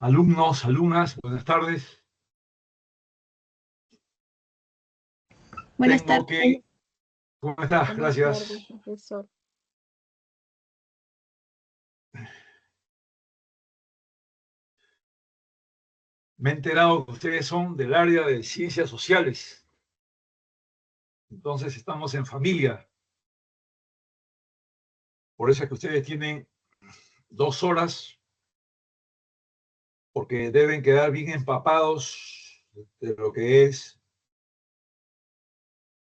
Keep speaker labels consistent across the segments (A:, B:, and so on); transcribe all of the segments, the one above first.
A: Alumnos, alumnas, buenas tardes.
B: Buenas tardes.
A: ¿Cómo estás?
B: Buenas
A: Gracias.
B: tardes, profesor.
A: Me he enterado que ustedes son del área de ciencias sociales. Entonces estamos en familia. Por eso es que ustedes tienen 2 horas, porque deben quedar bien empapados de lo que es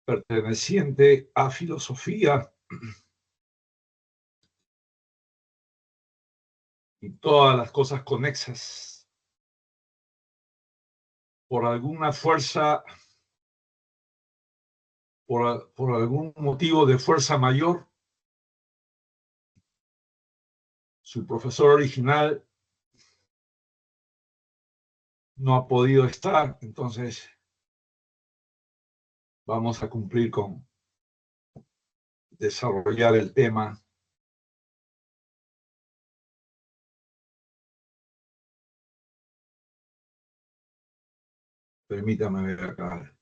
A: perteneciente a filosofía y todas las cosas conexas. Por alguna fuerza, por algún motivo de fuerza mayor, su profesor original no ha podido estar, entonces vamos a cumplir con desarrollar el tema. Permítame ver acá.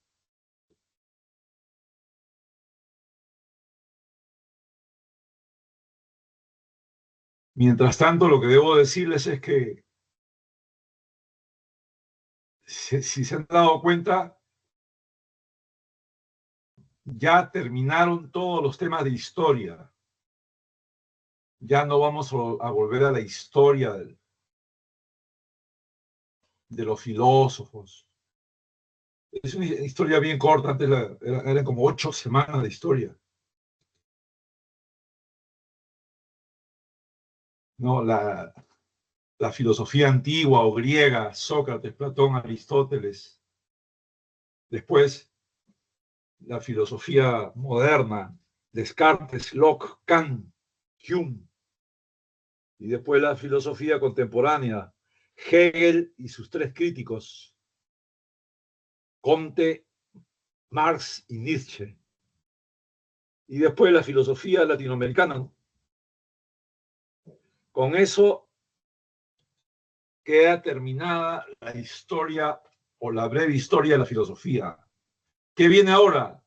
A: Mientras tanto, lo que debo decirles es que, si se han dado cuenta, ya terminaron todos los temas de historia. Ya no vamos a volver a la historia de los filósofos. Es una historia bien corta, antes eran como 8 semanas de historia. No, la filosofía antigua o griega, Sócrates, Platón, Aristóteles. Después, la filosofía moderna, Descartes, Locke, Kant, Hume. Y después la filosofía contemporánea, Hegel y sus 3 críticos, Comte, Marx y Nietzsche. Y después la filosofía latinoamericana. Con eso queda terminada la historia o la breve historia de la filosofía. ¿Qué viene ahora?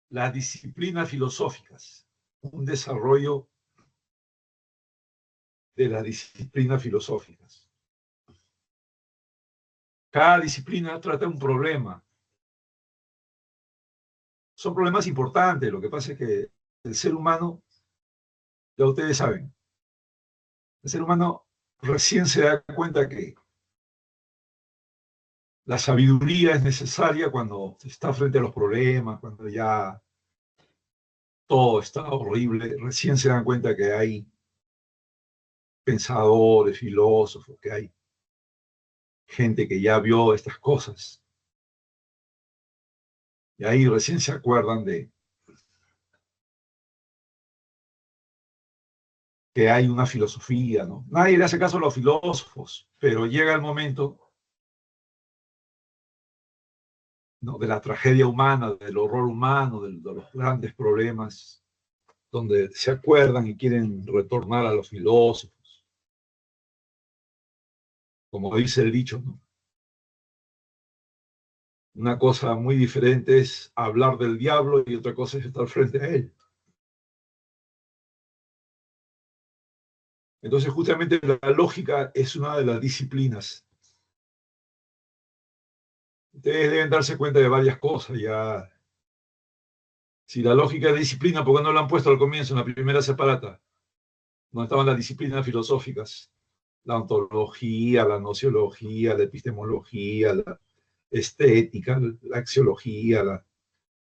A: Las disciplinas filosóficas, un desarrollo de las disciplinas filosóficas. Cada disciplina trata un problema. Son problemas importantes, lo que pasa es que el ser humano, ya ustedes saben, el ser humano recién se da cuenta que la sabiduría es necesaria cuando está frente a los problemas, cuando ya todo está horrible, recién se dan cuenta que hay pensadores, filósofos, que hay gente que ya vio estas cosas. Y ahí recién se acuerdan de que hay una filosofía, ¿no? Nadie le hace caso a los filósofos, pero llega el momento, ¿no?, de la tragedia humana, del horror humano, de los grandes problemas, donde se acuerdan y quieren retornar a los filósofos. Como dice el dicho, ¿no? Una cosa muy diferente es hablar del diablo y otra cosa es estar frente a él. Entonces, justamente la lógica es una de las disciplinas. Ustedes deben darse cuenta de varias cosas ya. Si la lógica es disciplina, ¿por qué no lo han puesto al comienzo, en la primera separata? Donde estaban las disciplinas filosóficas. La ontología, la nociología, la epistemología, la estética, la axiología, la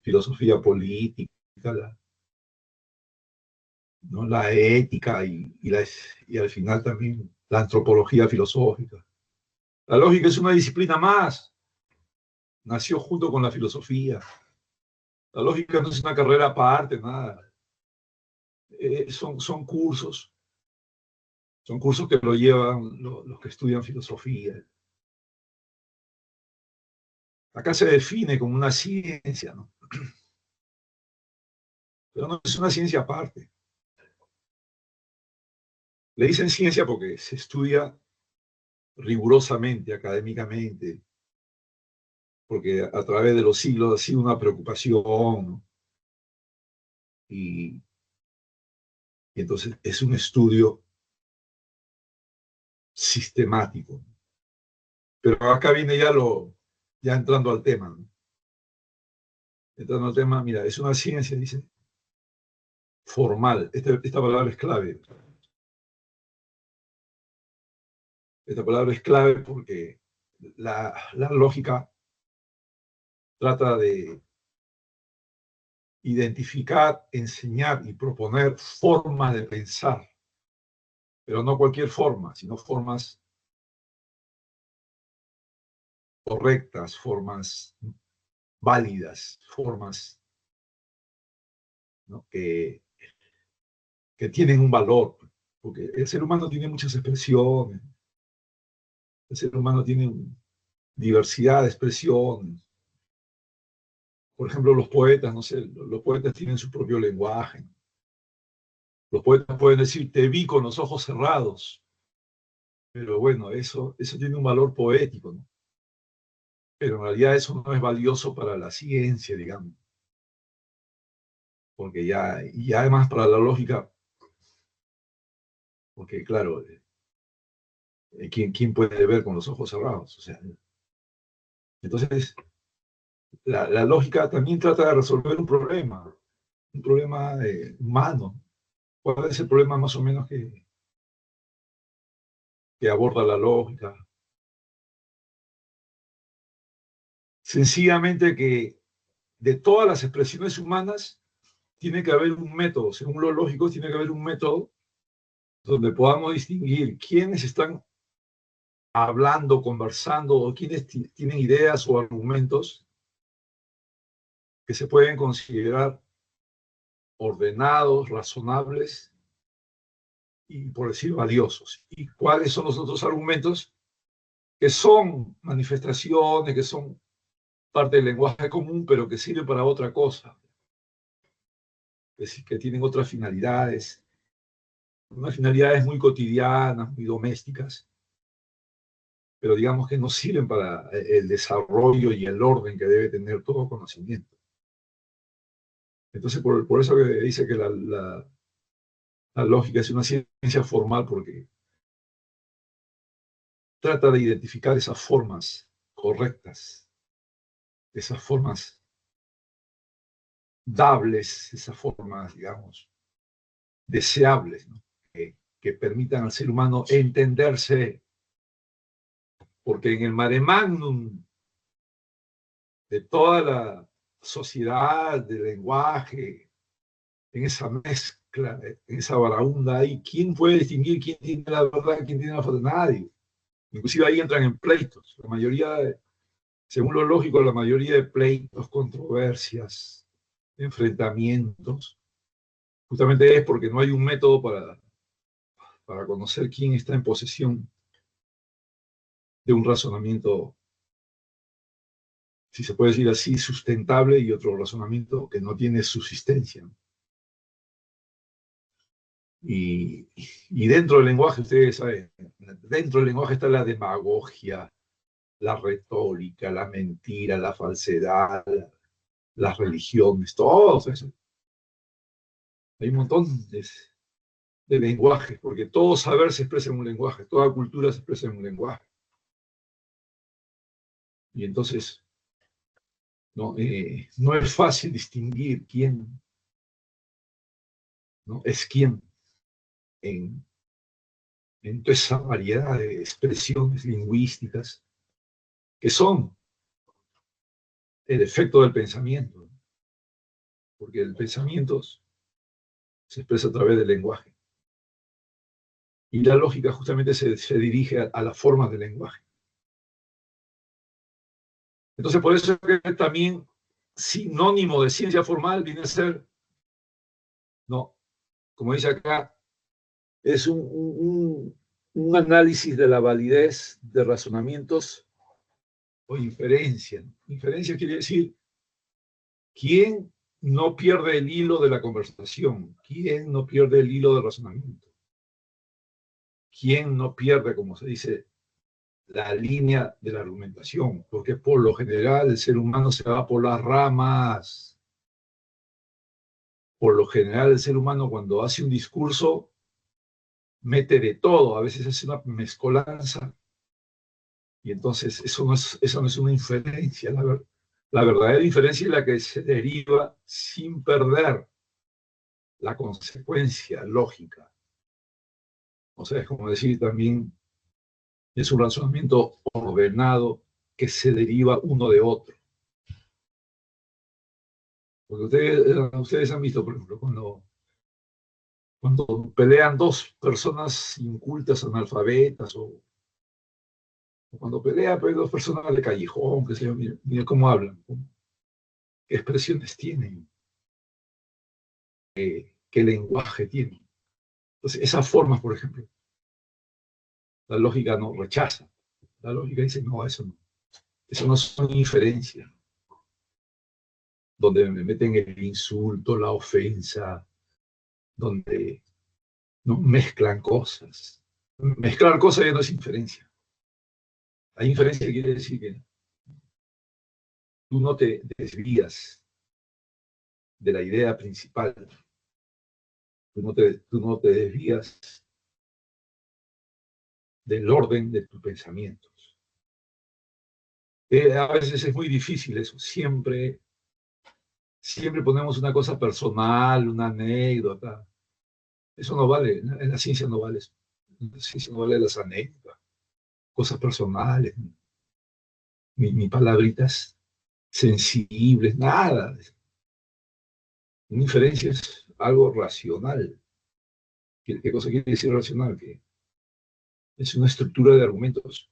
A: filosofía política, ¿no?, la ética y al final también la antropología filosófica. La lógica es una disciplina más. Nació junto con la filosofía. La lógica no es una carrera aparte, nada. Son cursos. Son cursos que lo llevan los que estudian filosofía. Acá se define como una ciencia, ¿no? Pero no es una ciencia aparte. Le dicen ciencia porque se estudia rigurosamente, académicamente, porque a través de los siglos ha sido una preocupación, ¿no? y entonces es un estudio sistemático. Pero acá viene ya entrando al tema, ¿no? Entrando al tema, mira, es una ciencia, dice, formal. Esta palabra es clave. Esta palabra es clave porque la lógica trata de identificar, enseñar y proponer formas de pensar, pero no cualquier forma, sino formas correctas, formas válidas, formas, ¿no? que tienen un valor, porque el ser humano tiene muchas expresiones, el ser humano tiene diversidad de expresiones. Por ejemplo, los poetas, no sé, los poetas tienen su propio lenguaje. Los poetas pueden decir, te vi con los ojos cerrados, pero bueno, eso tiene un valor poético, ¿no? Pero en realidad eso no es valioso para la ciencia, digamos, porque y además para la lógica, porque claro, ¿quién puede ver con los ojos cerrados? O sea, entonces, la lógica también trata de resolver un problema humano. ¿Cuál es el problema más o menos que aborda la lógica? Sencillamente que de todas las expresiones humanas tiene que haber un método, según lo lógico, tiene que haber un método donde podamos distinguir quiénes están hablando, conversando, o quiénes tienen ideas o argumentos que se pueden considerar ordenados, razonables y, por decir, valiosos. ¿Y cuáles son los otros argumentos que son manifestaciones, que son parte del lenguaje común, pero que sirven para otra cosa? Es decir, que tienen otras finalidades, unas finalidades muy cotidianas, muy domésticas, pero digamos que no sirven para el desarrollo y el orden que debe tener todo conocimiento. Entonces, por eso que dice que la lógica es una ciencia formal, porque trata de identificar esas formas correctas, esas formas dables, esas formas, digamos, deseables, ¿no? que permitan al ser humano entenderse, porque en el mare magnum de toda la sociedad, del lenguaje, en esa mezcla, en esa baraunda ahí, ¿quién puede distinguir quién tiene la verdad, quién tiene la falta? Nadie. Inclusive ahí entran en pleitos. La mayoría, según lo lógico, la mayoría de pleitos, controversias, enfrentamientos, justamente es porque no hay un método para conocer quién está en posesión de un razonamiento, si se puede decir así, sustentable, y otro razonamiento que no tiene subsistencia. Y dentro del lenguaje, ustedes saben, dentro del lenguaje está la demagogia, la retórica, la mentira, la falsedad, las religiones, todo eso. Hay un montón de lenguajes, porque todo saber se expresa en un lenguaje, toda cultura se expresa en un lenguaje. Y entonces, no es fácil distinguir quién, ¿no? Es quién en toda esa variedad de expresiones lingüísticas que son el efecto del pensamiento, porque el pensamiento se expresa a través del lenguaje. Y la lógica justamente se dirige a las formas del lenguaje. Entonces, por eso es que también sinónimo de ciencia formal viene a ser, no, como dice acá, es un análisis de la validez de razonamientos o inferencia. Inferencia quiere decir quién no pierde el hilo de la conversación, quién no pierde el hilo del razonamiento, quién no pierde, como se dice, la línea de la argumentación, porque por lo general el ser humano se va por las ramas. Por lo general el ser humano cuando hace un discurso mete de todo, a veces hace una mezcolanza, y entonces eso no es una inferencia. La verdadera inferencia es la que se deriva sin perder la consecuencia lógica. O sea, es como decir también, es un razonamiento ordenado que se deriva uno de otro. Porque ustedes han visto, por ejemplo, cuando pelean dos personas incultas, analfabetas, o cuando pelean pues, dos personas de callejón, que se mira cómo hablan, qué expresiones tienen, qué lenguaje tienen. Entonces, esas formas, por ejemplo, la lógica no rechaza. La lógica dice, no, eso no son inferencias, donde me meten el insulto, la ofensa, donde no mezclan cosas. Mezclar cosas ya no es inferencia. La inferencia quiere decir que tú no te desvías de la idea principal, tú no te desvías del orden de tus pensamientos. A veces es muy difícil eso, siempre ponemos una cosa personal, una anécdota. Eso no vale, en la ciencia no vale eso. En la ciencia no vale las anécdotas, cosas personales, ni palabritas sensibles, nada. Una inferencia es algo racional. ¿Qué cosa quiere decir racional? Que es una estructura de argumentos,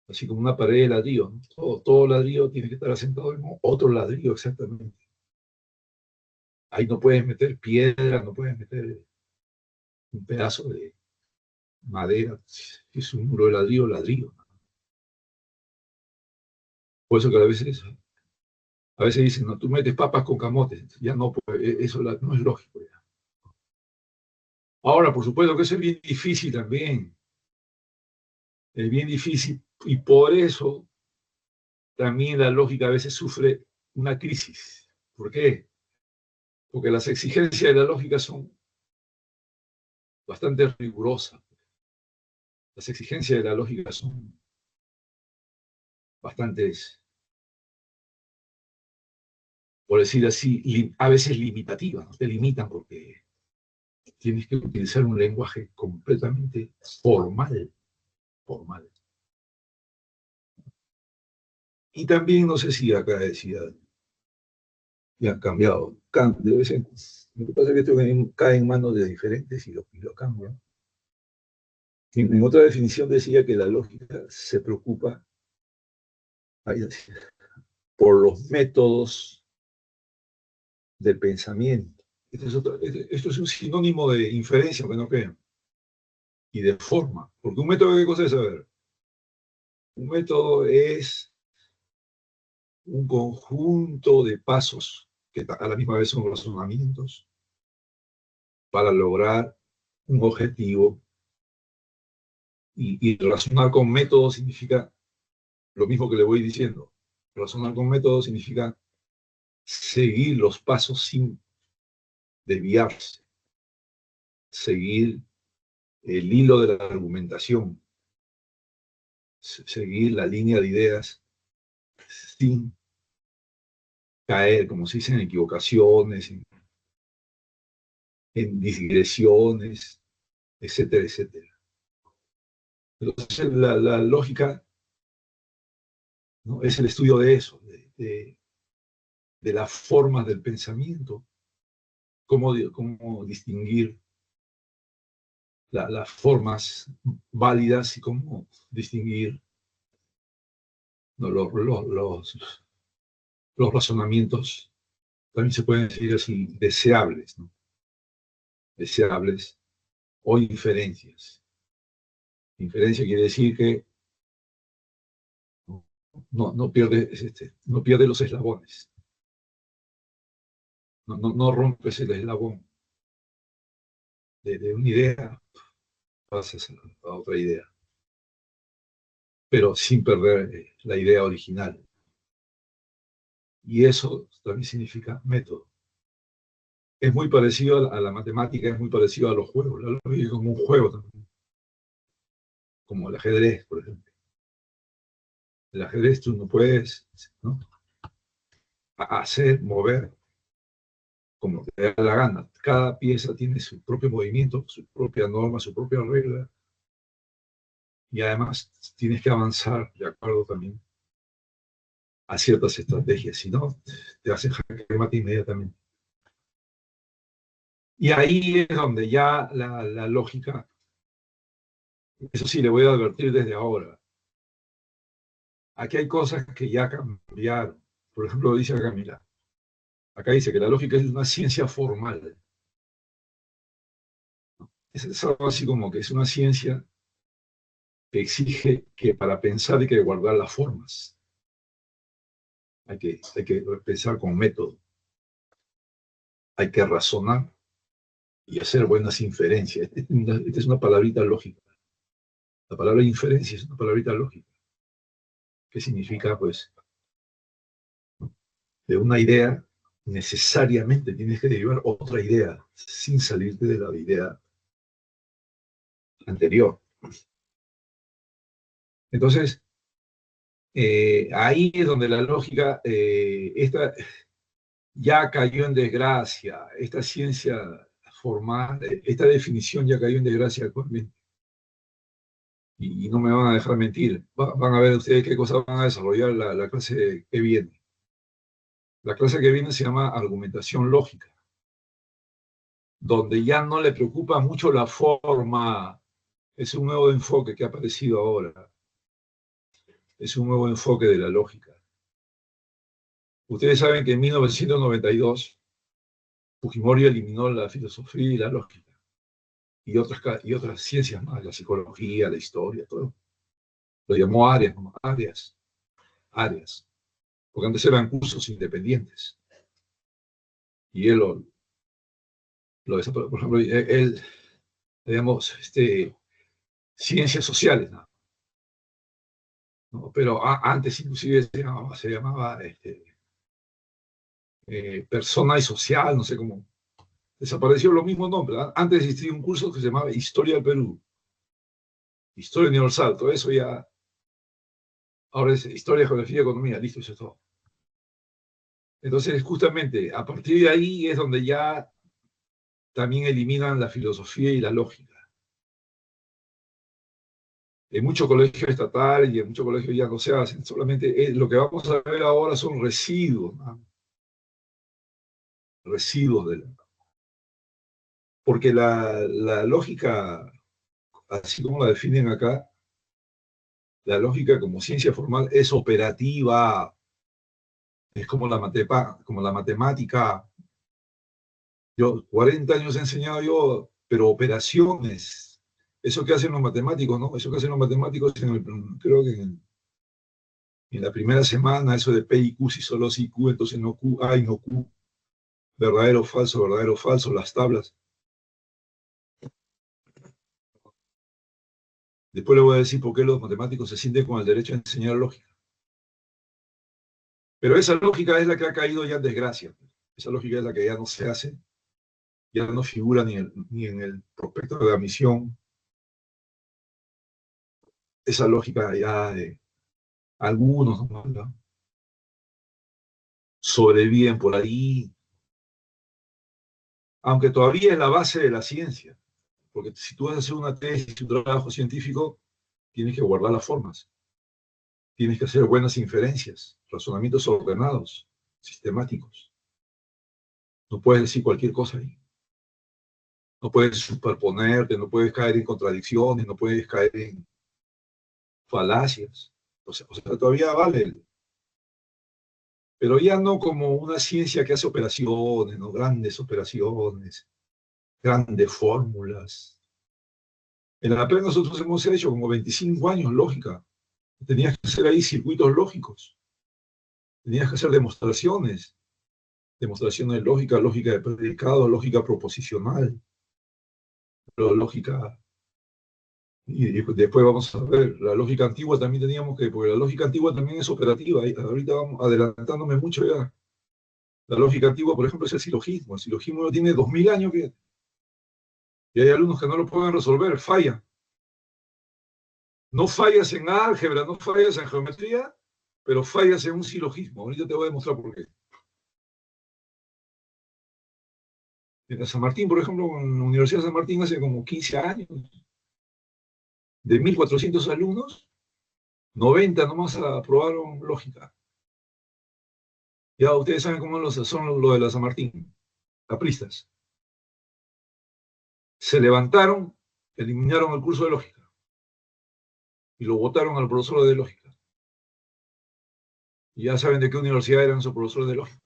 A: así como una pared de ladrillo, ¿no? Todo ladrillo tiene que estar asentado en otro ladrillo exactamente. Ahí no puedes meter piedra, no puedes meter un pedazo de madera, si es un muro de ladrillo, ladrillo. Por eso que a veces dicen, no, tú metes papas con camotes, ya no, pues, eso no es lógico. Ya. Ahora, por supuesto que eso es bien difícil también, es bien difícil, y por eso también la lógica a veces sufre una crisis. ¿Por qué? Porque las exigencias de la lógica son bastante rigurosas. Las exigencias de la lógica son bastantes, por decir así, a veces limitativas, ¿no? Te limitan porque tienes que utilizar un lenguaje completamente formal. Y también, no sé si acá decía, ya han cambiado, de vez en cuando. Lo que pasa es que esto cae en manos de diferentes y lo cambian. En otra definición decía que la lógica se preocupa por los métodos del pensamiento. Esto es un sinónimo de inferencia, aunque no crean, y de forma. Porque un método, ¿qué cosa es saber? Un método es un conjunto de pasos que a la misma vez son razonamientos para lograr un objetivo. Y razonar con método significa lo mismo que le voy diciendo. Razonar con método significa seguir los pasos sin desviarse, seguir el hilo de la argumentación, seguir la línea de ideas sin caer, como se dice, en equivocaciones, en digresiones, etcétera, etcétera. Entonces, la lógica, ¿no? Es el estudio de eso, de las formas del pensamiento, cómo distinguir las formas válidas y cómo distinguir, ¿no? Los razonamientos, también se pueden decir así, deseables, ¿no? Deseables o inferencias. Inferencia quiere decir que no pierde los eslabones, no rompes el eslabón de una idea, pasas a otra idea. pero sin perder la idea original. Y eso también significa método. Es muy parecido a la matemática, es muy parecido a los juegos. La lógica es como un juego también, como el ajedrez, por ejemplo. El ajedrez tú no puedes, ¿no?, hacer, mover como te da la gana. Cada pieza tiene su propio movimiento, su propia norma, su propia regla. Y además tienes que avanzar de acuerdo también a ciertas estrategias. Si no, te hacen jaque mate inmediatamente. Y ahí es donde ya la lógica, eso sí, le voy a advertir desde ahora. Aquí hay cosas que ya cambiaron. Por ejemplo, dice acá, mira, acá dice que la lógica es una ciencia formal. Es algo así como que es una ciencia que exige que para pensar hay que guardar las formas. Hay que pensar con método. Hay que razonar y hacer buenas inferencias. Esta es una palabrita lógica. La palabra inferencia es una palabrita lógica. ¿Qué significa? Pues, de una idea necesariamente tienes que derivar otra idea sin salirte de la idea anterior. Entonces, ahí es donde la lógica, esta ya cayó en desgracia, esta ciencia formal, esta definición ya cayó en desgracia actualmente. Y no me van a dejar mentir. Van a ver ustedes qué cosas van a desarrollar la clase que viene. La clase que viene se llama argumentación lógica, donde ya no le preocupa mucho la forma. Es un nuevo enfoque que ha aparecido ahora. Es un nuevo enfoque de la lógica. Ustedes saben que en 1992 Fujimori eliminó la filosofía y la lógica y otras ciencias más, la psicología, la historia, todo. Lo llamó áreas, ¿no? Áreas, porque antes eran cursos independientes. Y él lo desapareció. Por ejemplo, él, digamos, ciencias sociales, ¿no? Pero antes inclusive se llamaba persona y social, no sé cómo. Desapareció lo mismo nombre. Antes existía un curso que se llamaba Historia del Perú, Historia Universal, todo eso ya, ahora es Historia, Geografía, Economía, listo, eso es todo. Entonces, justamente, a partir de ahí es donde ya también eliminan la filosofía y la lógica. En muchos colegios estatales y en muchos colegios ya no se hacen, solamente lo que vamos a ver ahora son residuos, ¿no? Residuos de la... Porque la lógica, así como la definen acá, la lógica como ciencia formal es operativa, es como la matemática. Yo 40 años he enseñado yo, pero operaciones, eso que hacen los matemáticos, ¿no? Eso que hacen los matemáticos, creo que en la primera semana, eso de P y Q, si solo si Q, entonces no Q, A y no Q, verdadero, falso, las tablas. Después le voy a decir por qué los matemáticos se sienten con el derecho a enseñar lógica. Pero esa lógica es la que ha caído ya en desgracia. Esa lógica es la que ya no se hace, ya no figura ni en el prospecto de admisión. Esa lógica ya de algunos, ¿no?, sobreviven por ahí, aunque todavía es la base de la ciencia. Porque si tú vas a hacer una tesis, un trabajo científico, tienes que guardar las formas. Tienes que hacer buenas inferencias, razonamientos ordenados, sistemáticos. No puedes decir cualquier cosa ahí. No puedes superponerte, no puedes caer en contradicciones, no puedes caer en falacias. O sea, todavía vale. Pero ya no como una ciencia que hace operaciones, ¿no? Grandes operaciones, grandes fórmulas. En la PEN nosotros hemos hecho como 25 años lógica. Tenías que hacer ahí circuitos lógicos. Tenías que hacer demostraciones lógicas, lógica de predicado, lógica proposicional, lógica Y después vamos a ver, la lógica antigua también teníamos que, porque la lógica antigua también es operativa. Ahorita vamos adelantándome mucho ya. La lógica antigua, por ejemplo, es el silogismo. El silogismo no tiene 2000 años y hay alumnos que no lo pueden resolver, fallan. No fallas en álgebra, no fallas en geometría, pero fallas en un silogismo. Ahorita te voy a demostrar por qué. En San Martín, por ejemplo, en la Universidad de San Martín hace como 15 años, de 1400 alumnos, 90 nomás aprobaron lógica. Ya ustedes saben cómo son los de la San Martín, capristas. Se levantaron, eliminaron el curso de lógica y lo votaron al profesor de lógica. Y ya saben de qué universidad eran esos profesores de lógica.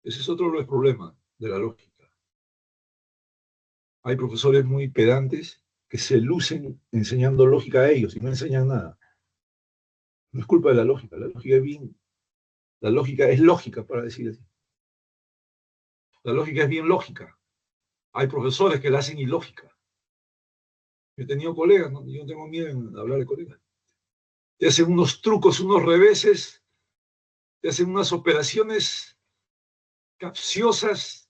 A: Ese es otro de los problemas de la lógica. Hay profesores muy pedantes que se lucen enseñando lógica a ellos y no enseñan nada. No es culpa de la lógica es bien, la lógica es lógica, para decir así. La lógica es bien lógica. Hay profesores que la hacen ilógica. Yo he tenido colegas, ¿no? Yo no tengo miedo en hablar de colegas. Te hacen unos trucos, unos reveses, te hacen unas operaciones capciosas.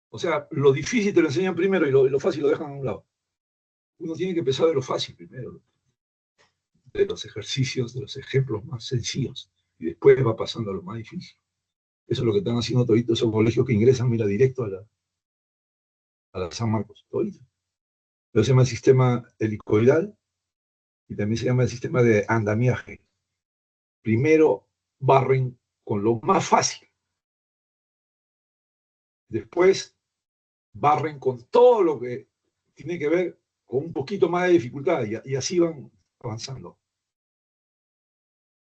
A: O sea, lo difícil te lo enseñan primero y lo fácil lo dejan a un lado. Uno tiene que empezar de lo fácil primero, de los ejercicios, de los ejemplos más sencillos, y después va pasando a lo más difícil. Eso es lo que están haciendo toditos esos colegios que ingresan, mira, directo a la San Marcos, todito. Pero se llama el sistema helicoidal y también se llama el sistema de andamiaje. Primero barren con lo más fácil. Después barren con todo lo que tiene que ver con un poquito más de dificultad y así van avanzando.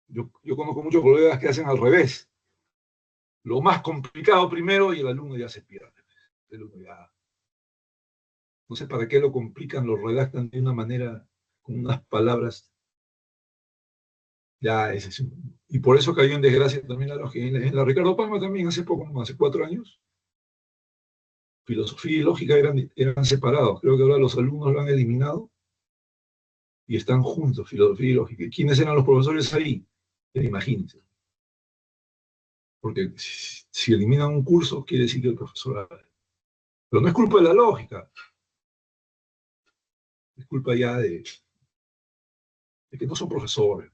A: Yo conozco muchos colegas que hacen al revés. Lo más complicado primero y el alumno ya se pierde. El alumno ya... No sé para qué lo complican, lo redactan de una manera, con unas palabras. Ya ese es un... Y por eso cayó en desgracia también la lógica. En la Ricardo Palma también, hace poco, hace 4 años, filosofía y lógica eran separados. Creo que ahora los alumnos lo han eliminado y están juntos, filosofía y lógica. ¿Quiénes eran los profesores ahí? Imagínense. Porque si eliminan un curso, quiere decir que el profesor... Pero no es culpa de la lógica. Es culpa ya de que no son profesores.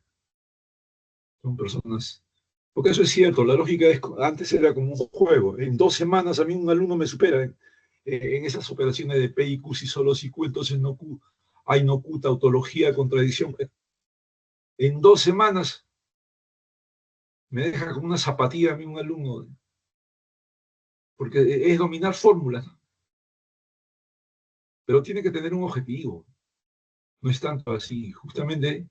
A: Son personas... Porque eso es cierto, la lógica antes era como un juego. En 2 semanas a mí un alumno me supera en esas operaciones de P y Q, si solo si Q, entonces no Q, hay no Q, tautología, contradicción. En 2 semanas me deja como una zapatilla a mí un alumno, porque es dominar fórmulas, ¿no? Pero tiene que tener un objetivo. No es tanto así. Justamente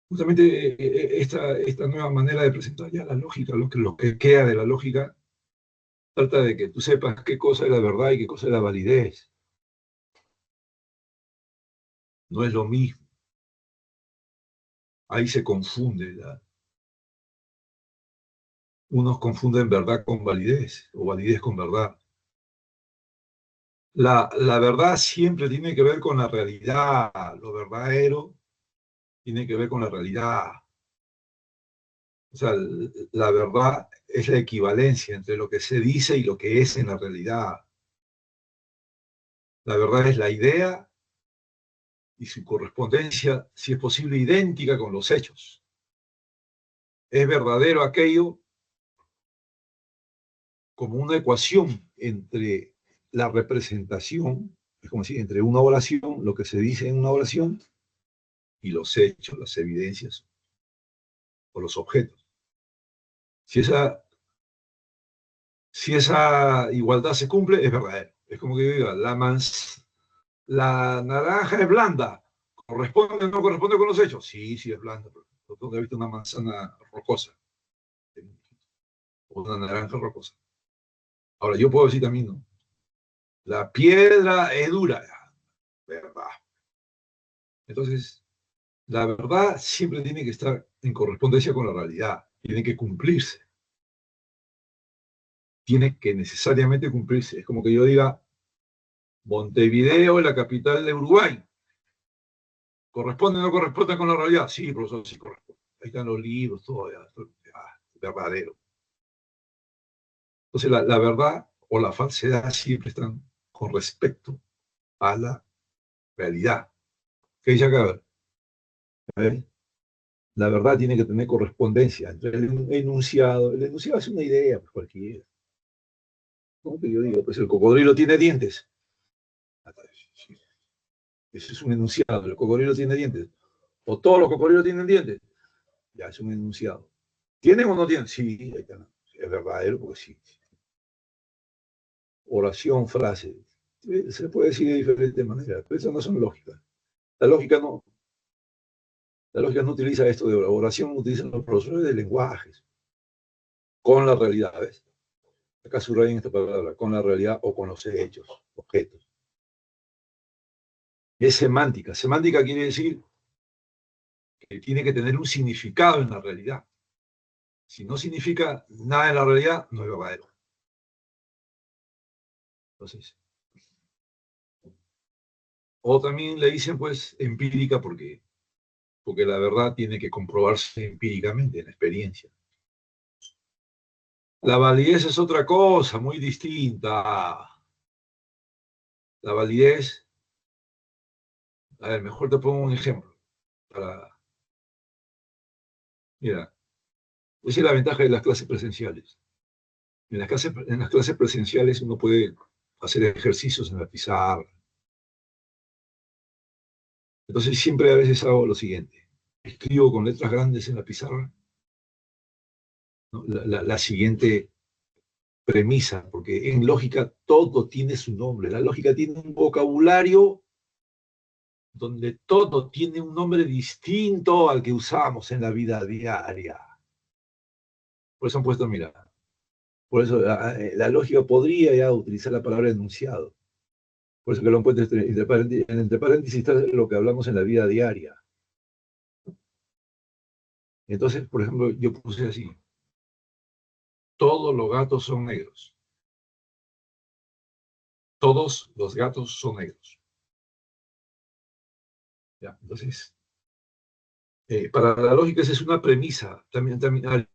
A: esta nueva manera de presentar ya la lógica, lo que queda de la lógica, trata de que tú sepas qué cosa es la verdad y qué cosa es la validez. No es lo mismo. Ahí se confunde. Unos confunden verdad con validez o validez con verdad. La verdad siempre tiene que ver con la realidad. Lo verdadero tiene que ver con la realidad. O sea, la verdad es la equivalencia entre lo que se dice y lo que es en la realidad. La verdad es la idea y su correspondencia, si es posible, idéntica con los hechos. Es verdadero aquello como una ecuación entre la representación, es como si entre una oración, lo que se dice en una oración, y los hechos, las evidencias o los objetos. Si esa igualdad se cumple, es verdadero. Es como que yo diga, la naranja es blanda. ¿Corresponde o no corresponde con los hechos? Sí, sí es blanda. Pero ¿dónde he visto una manzana rocosa? O una naranja rocosa. Ahora, yo puedo decir también, ¿no? La piedra es dura. Verdad. Entonces, la verdad siempre tiene que estar en correspondencia con la realidad. Tiene que cumplirse. Tiene que necesariamente cumplirse. Es como que yo diga, Montevideo es la capital de Uruguay. ¿Corresponde o no corresponde con la realidad? Sí, profesor, sí corresponde. Ahí están los libros, todo, ya, verdadero. Entonces, la verdad o la falsedad siempre están con respecto a la realidad. ¿Qué dice acá? A ver, la verdad tiene que tener correspondencia entre el enunciado. El enunciado es una idea, pues cualquiera. ¿Cómo que yo digo? Pues el cocodrilo tiene dientes. Ese es un enunciado. El cocodrilo tiene dientes. O todos los cocodrilos tienen dientes. Ya es un enunciado. ¿Tienen o no tienen? Sí, es verdadero porque sí. Oración, frase. Se puede decir de diferentes maneras, pero esas no son lógicas. La lógica no, la lógica no utiliza esto de oración, utiliza los profesores de lenguajes con la realidad, ¿ves? Acá subrayan esta palabra, con la realidad o con los hechos, objetos. Es semántica. Semántica quiere decir que tiene que tener un significado en la realidad. Si no significa nada en la realidad, no es verdadero. Entonces, o también le dicen, pues, empírica porque la verdad tiene que comprobarse empíricamente en la experiencia. La validez es otra cosa, muy distinta. La validez, a ver, mejor te pongo un ejemplo. Mira, esa es la ventaja de las clases presenciales. En las clases presenciales uno puede hacer ejercicios en la pizarra. Entonces siempre a veces hago lo siguiente. Escribo con letras grandes en la pizarra, ¿no? La siguiente premisa, porque en lógica todo tiene su nombre. La lógica tiene un vocabulario donde todo tiene un nombre distinto al que usamos en la vida diaria. Por eso han puesto, mira, por eso la lógica podría ya utilizar la palabra enunciado. Por eso que lo han puesto entre paréntesis está lo que hablamos en la vida diaria. Entonces, por ejemplo, yo puse así, todos los gatos son negros. Todos los gatos son negros. ¿Ya? Entonces, para la lógica esa es una premisa. También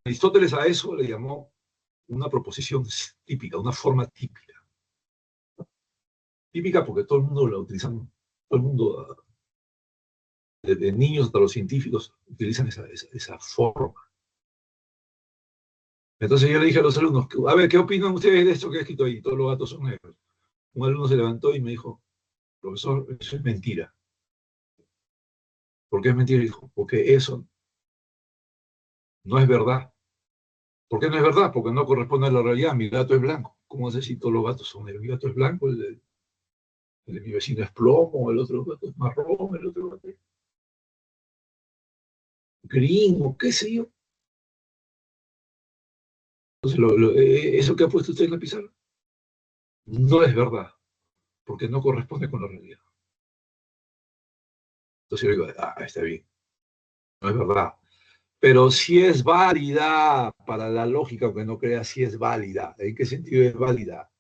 A: Aristóteles a eso le llamó una proposición típica, una forma típica. Típica porque todo el mundo la utiliza, todo el mundo, desde niños hasta los científicos, utilizan esa forma. Entonces yo le dije a los alumnos, a ver, ¿qué opinan ustedes de esto que he escrito ahí? Todos los gatos son negros. Un alumno se levantó y me dijo, profesor, eso es mentira. ¿Por qué es mentira? Dijo, porque eso no es verdad. ¿Por qué no es verdad? Porque no corresponde a la realidad. Mi gato es blanco. ¿Cómo sé si todos los gatos son negros? Mi gato es blanco, el de mi vecino es plomo, el otro gato es marrón, el otro gato es gringo, qué sé yo. Entonces, eso que ha puesto usted en la pizarra no es verdad, porque no corresponde con la realidad. Entonces yo digo, está bien, no es verdad. Pero sí es válida para la lógica, aunque no crea, sí es válida. ¿En qué sentido es válida?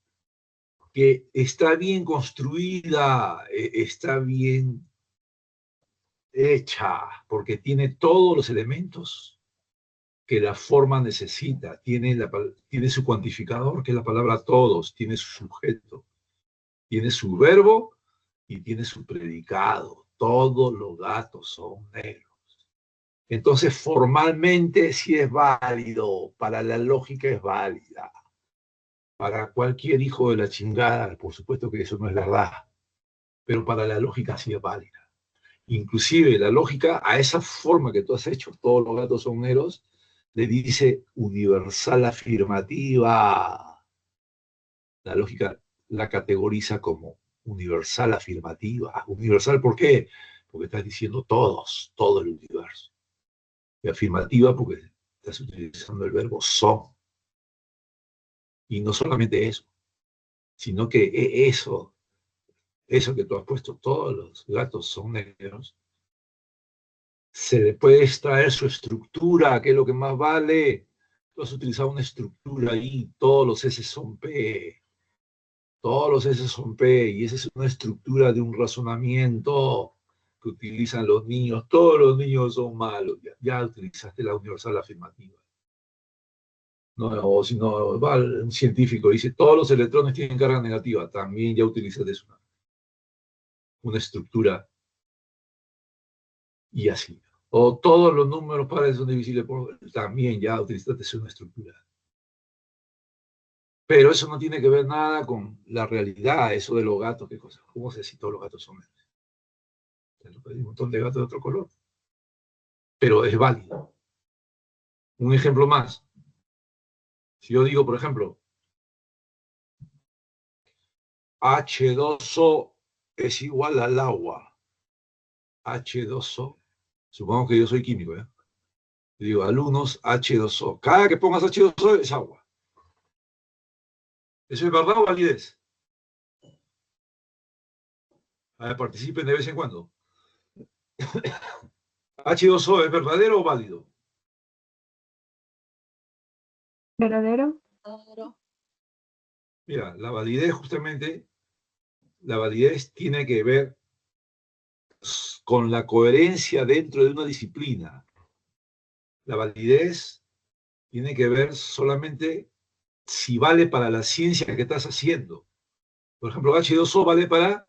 A: Que está bien construida, está bien hecha, porque tiene todos los elementos que la forma necesita. Tiene su cuantificador, que es la palabra todos, tiene su sujeto, tiene su verbo y tiene su predicado. Todos los gatos son negros. Entonces, formalmente sí es válido, para la lógica es válida. Para cualquier hijo de la chingada, por supuesto que eso no es verdad, pero para la lógica sí es válida. Inclusive la lógica, a esa forma que tú has hecho, todos los gatos son negros, le dice universal afirmativa. La lógica la categoriza como universal afirmativa. ¿Universal por qué? Porque estás diciendo todos, todo el universo. Y afirmativa porque estás utilizando el verbo son. Y no solamente eso, sino que eso que tú has puesto, todos los gatos son negros, se le puede extraer su estructura, que es lo que más vale. Tú has utilizado una estructura ahí, todos los S son P. Todos los S son P, y esa es una estructura de un razonamiento que utilizan los niños. Todos los niños son malos. Ya utilizaste la universal afirmativa. No, o si no, va un científico y dice, todos los electrones tienen carga negativa. También ya utilizaste una estructura y así. O todos los números pares son divisibles por... También ya utilizaste una estructura. Pero eso no tiene que ver nada con la realidad, eso de los gatos, qué cosa. ¿Cómo sé si todos los gatos son verdes? Hay un montón de gatos de otro color. Pero es válido. Un ejemplo más. Si yo digo, por ejemplo, H2O es igual al agua. H2O. Supongo que yo soy químico, ¿eh? Digo, alumnos, H2O. Cada que pongas H2O es agua. ¿Eso es verdad o validez? A ver, participen de vez en cuando. ¿H2O es verdadero o válido?
B: ¿Verdadero?
A: Mira, la validez justamente, la validez tiene que ver con la coherencia dentro de una disciplina. La validez tiene que ver solamente si vale para la ciencia que estás haciendo. Por ejemplo, H2O vale para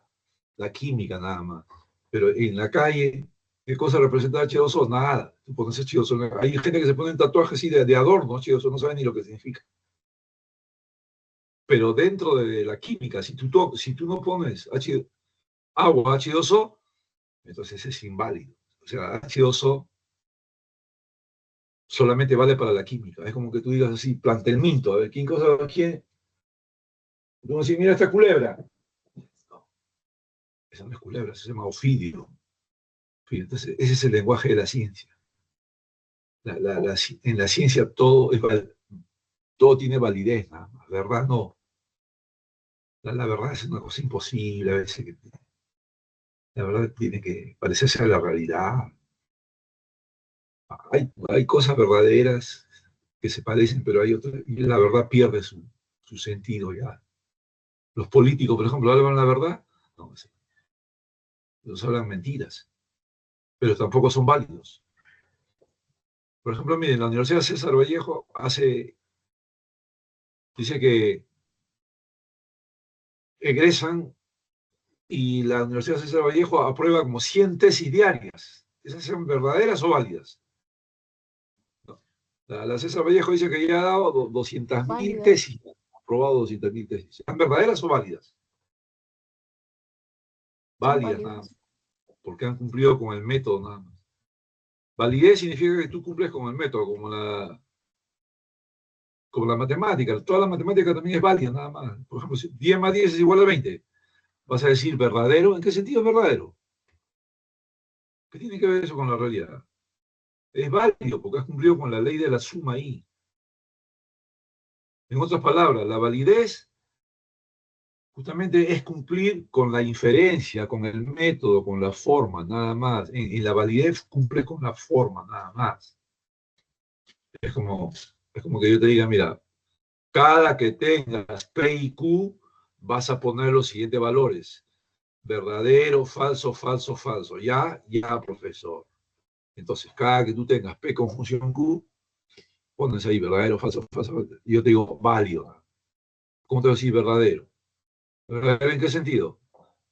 A: la química nada más. Pero en la calle, ¿qué cosa representa H2O? Nada. Tú pones H2O. Hay gente que se pone tatuajes así de adorno, H2O, no sabe ni lo que significa. Pero dentro de la química, si tú no pones agua H2O, entonces es inválido. O sea, H2O solamente vale para la química. Es como que tú digas así, plantelminto. A ver, ¿quién cosa? ¿Quién? Como si mira esta culebra. No, esa no es culebra, se llama ofidio. Entonces, ese es el lenguaje de la ciencia. En la ciencia todo tiene validez, nada más. ¿Verdad? No. La verdad es una cosa imposible a veces. La verdad tiene que parecerse a la realidad. Hay cosas verdaderas que se parecen, pero hay otras, y la verdad pierde su sentido ya. Los políticos, por ejemplo, ¿hablan la verdad? No, sí. Los hablan mentiras, pero tampoco son válidos. Por ejemplo, miren, la Universidad César Vallejo dice que egresan y la Universidad César Vallejo aprueba como 100 tesis diarias. ¿Esas son verdaderas o válidas? No. La César Vallejo dice que ya ha dado 200.000 tesis, ha aprobado 200.000 tesis. ¿Son verdaderas o válidas? Válidas nada más, porque han cumplido con el método nada más. Validez significa que tú cumples con el método, como la matemática. Toda la matemática también es válida nada más. Por ejemplo, si 10 más 10 es igual a 20. Vas a decir verdadero. ¿En qué sentido es verdadero? ¿Qué tiene que ver eso con la realidad? Es válido porque has cumplido con la ley de la suma ahí. En otras palabras, la validez justamente es cumplir con la inferencia, con el método, con la forma, nada más. En la validez cumple con la forma, nada más. Es como que yo te diga, mira, cada que tengas P y Q, vas a poner los siguientes valores. Verdadero, falso, falso, falso. Ya, profesor. Entonces, cada que tú tengas P conjunción Q, pones ahí verdadero, falso, falso, falso. Y yo te digo válido. ¿Cómo te voy a decir verdadero? ¿Verdadero en qué sentido?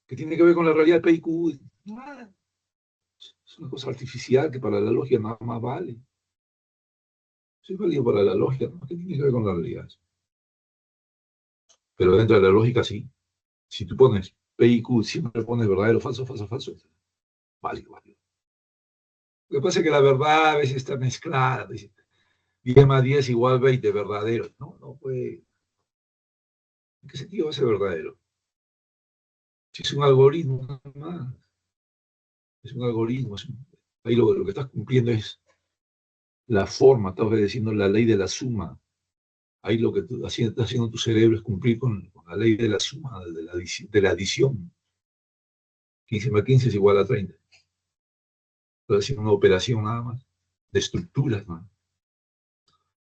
A: ¿Qué tiene que ver con la realidad P y Q? Nada. Es una cosa artificial que para la lógica nada más vale. Eso es válido para la lógica, ¿no? ¿Qué tiene que ver con la realidad? Pero dentro de la lógica sí. Si tú pones P y Q, siempre pones verdadero, falso, falso, falso. Válido, válido. Lo que pasa es que la verdad a veces está mezclada. Dice, 10 más 10 igual 20, verdadero. No, no puede. ¿En qué sentido va a ser verdadero? Si es un algoritmo, nada más. Es un algoritmo. Ahí lo que estás cumpliendo es la forma, estás obedeciendo la ley de la suma. Ahí lo que está haciendo tu cerebro es cumplir con la ley de la suma, de la adición. 15 más 15 es igual a 30. Estás haciendo una operación nada más, de estructuras nada más.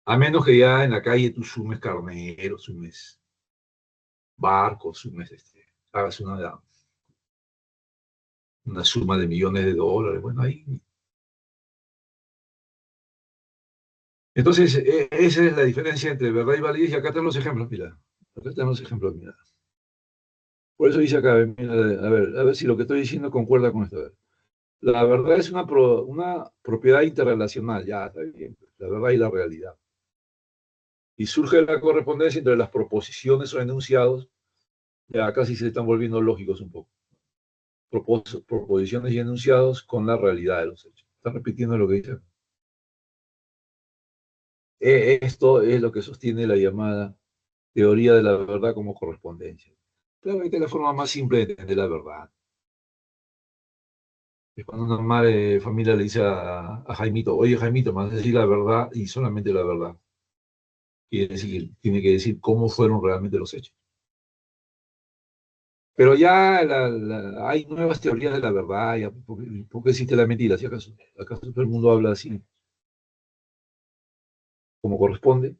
A: A menos que ya en la calle tú sumes carneros, sumes barcos, hagas una suma de millones de dólares. Bueno, ahí. Entonces, esa es la diferencia entre verdad y validez. Y acá están los ejemplos, mira. Acá están los ejemplos, mira. Por eso dice acá, mira, a ver si lo que estoy diciendo concuerda con esto. A ver. La verdad es una propiedad interrelacional, ya está bien. La verdad y la realidad. Y surge la correspondencia entre las proposiciones o enunciados. Ya casi se están volviendo lógicos un poco. Proposiciones y enunciados con la realidad de los hechos. Están repitiendo lo que dicen. Esto es lo que sostiene la llamada teoría de la verdad como correspondencia. Claramente es la forma más simple de entender la verdad. Es cuando una madre familia le dice a Jaimito, oye Jaimito, me vas a decir la verdad y solamente la verdad. Quiere decir, tiene que decir cómo fueron realmente los hechos. Pero ya hay nuevas teorías de la verdad, ya, ¿por qué existe la mentira? ¿Si acaso todo el mundo habla así, como corresponde?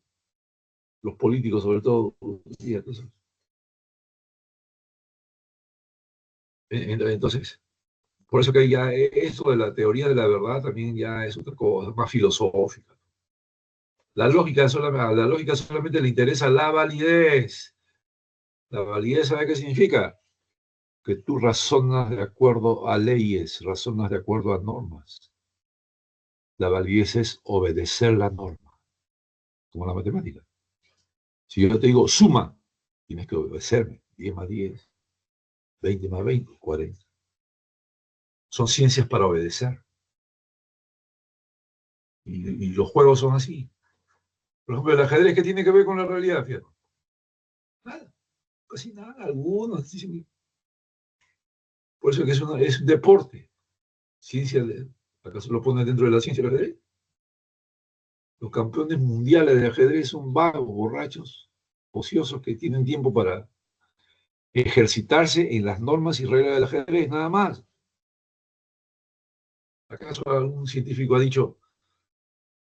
A: Los políticos sobre todo. Sí, entonces, por eso que ya esto de la teoría de la verdad también ya es otra cosa, más filosófica. A la lógica solamente le interesa la validez. La validez, ¿sabe qué significa? Que tú razonas de acuerdo a leyes, razonas de acuerdo a normas. La validez es obedecer la norma, como la matemática. Si yo te digo suma, tienes que obedecerme. 10 más 10, 20 más 20, 40. Son ciencias para obedecer. Y los juegos son así. Por ejemplo, el ajedrez, ¿qué tiene que ver con la realidad? Fíjate. Nada, casi nada. Algunos dicen. Por eso que es un deporte. Ciencia de. ¿Acaso lo ponen dentro de la ciencia del ajedrez? Los campeones mundiales de ajedrez son vagos, borrachos, ociosos que tienen tiempo para ejercitarse en las normas y reglas del ajedrez, nada más. ¿Acaso algún científico ha dicho,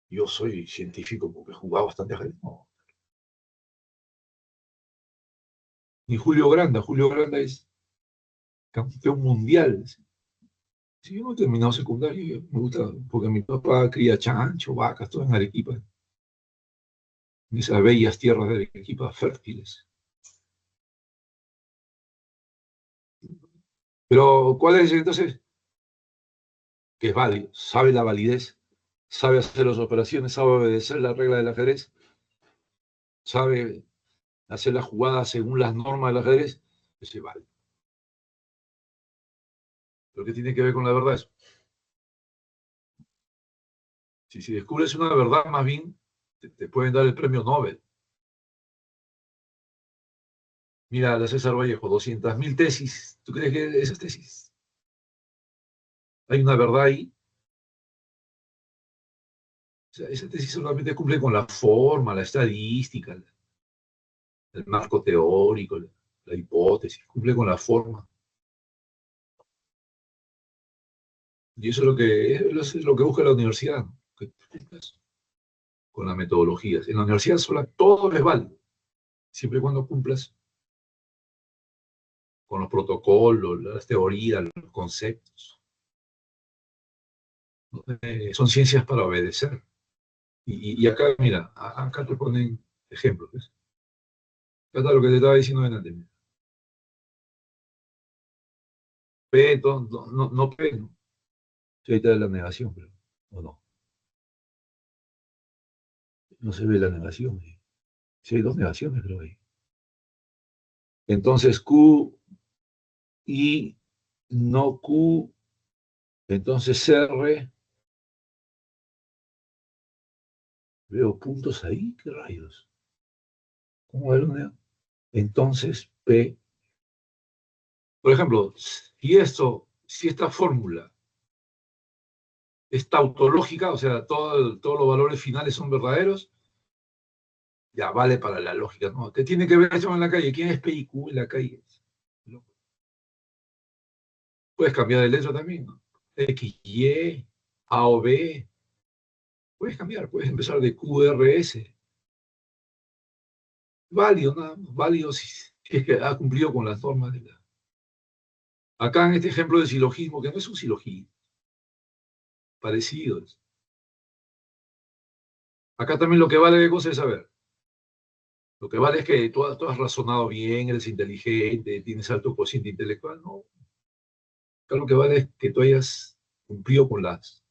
A: yo soy científico porque he jugado bastante ajedrez? No. Ni Julio Granda es campeón mundial. Si yo no he terminado secundario, me gusta, porque mi papá cría chancho, vacas, todo en Arequipa, en esas bellas tierras de Arequipa fértiles. Pero, ¿cuál es entonces? Que es válido, sabe la validez, sabe hacer las operaciones, sabe obedecer la regla del ajedrez, sabe hacer las jugadas según las normas del ajedrez, ese es válido. Lo que tiene que ver con la verdad es, si descubres una verdad, más bien te pueden dar el premio Nobel. Mira, la César Vallejo, 200.000 tesis. ¿Tú crees que esas tesis? Hay una verdad ahí. O sea, esa tesis solamente cumple con la forma, la estadística, el marco teórico, la hipótesis, cumple con la forma. Y eso es lo que busca la universidad, ¿no? Que cumplas con las metodologías. En la universidad todo es válido, siempre y cuando cumplas con los protocolos, las teorías, los conceptos. Son ciencias para obedecer. Y acá, mira, acá te ponen ejemplos. ¿Ves? Acá está lo que te estaba diciendo delante. Mira. P, no P, ¿no? Sí, ahí está la negación, pero, o no. No se ve la negación. ¿Sí? Sí, hay dos negaciones, creo ahí. Entonces Q y no Q, entonces R, veo puntos ahí, ¿qué rayos? ¿Cómo ver una? Entonces P. Por ejemplo, si esta fórmula es tautológica, o sea, todos los valores finales son verdaderos, ya vale para la lógica, ¿no? ¿Qué tiene que ver eso en la calle? ¿Quién es P y Q en la calle? Puedes cambiar de letra también, ¿no? X, Y, A o B. Puedes cambiar, puedes empezar de Q, R, S. Válido, nada más, válido si es que ha cumplido con las normas de la... Acá en este ejemplo de silogismo, que no es un silogismo, parecido. Acá también lo que vale de cosa es saber. Lo que vale es que tú has razonado bien, eres inteligente, tienes alto cociente intelectual. No, acá lo que vale es que tú hayas cumplido con las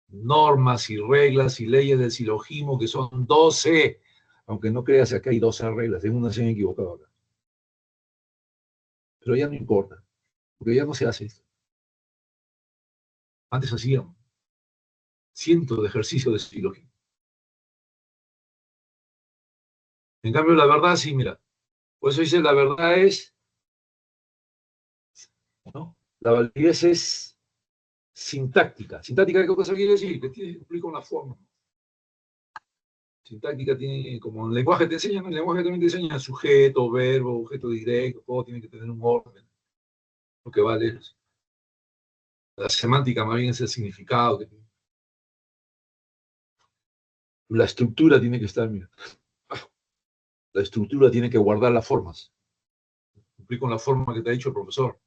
A: normas y reglas y leyes del silogismo, que son 12. Aunque no creas, acá hay 12 reglas, en una se han equivocado acá. Pero ya no importa, porque ya no se hace esto. Antes hacían cientos de ejercicios de silogismo. En cambio, la verdad, sí, mira. Por eso dice, la verdad es, ¿no? La validez es sintáctica. ¿Sintáctica qué cosa quiere decir? Que tiene que cumplir con la forma. Sintáctica tiene, como el lenguaje te enseña, ¿no? El lenguaje también te enseña sujeto, verbo, objeto directo, todo tiene que tener un orden. Lo que vale es. La semántica más bien es el significado que tiene. La estructura tiene que estar, mira. La estructura tiene que guardar las formas. Cumplir con la forma que te ha dicho el profesor.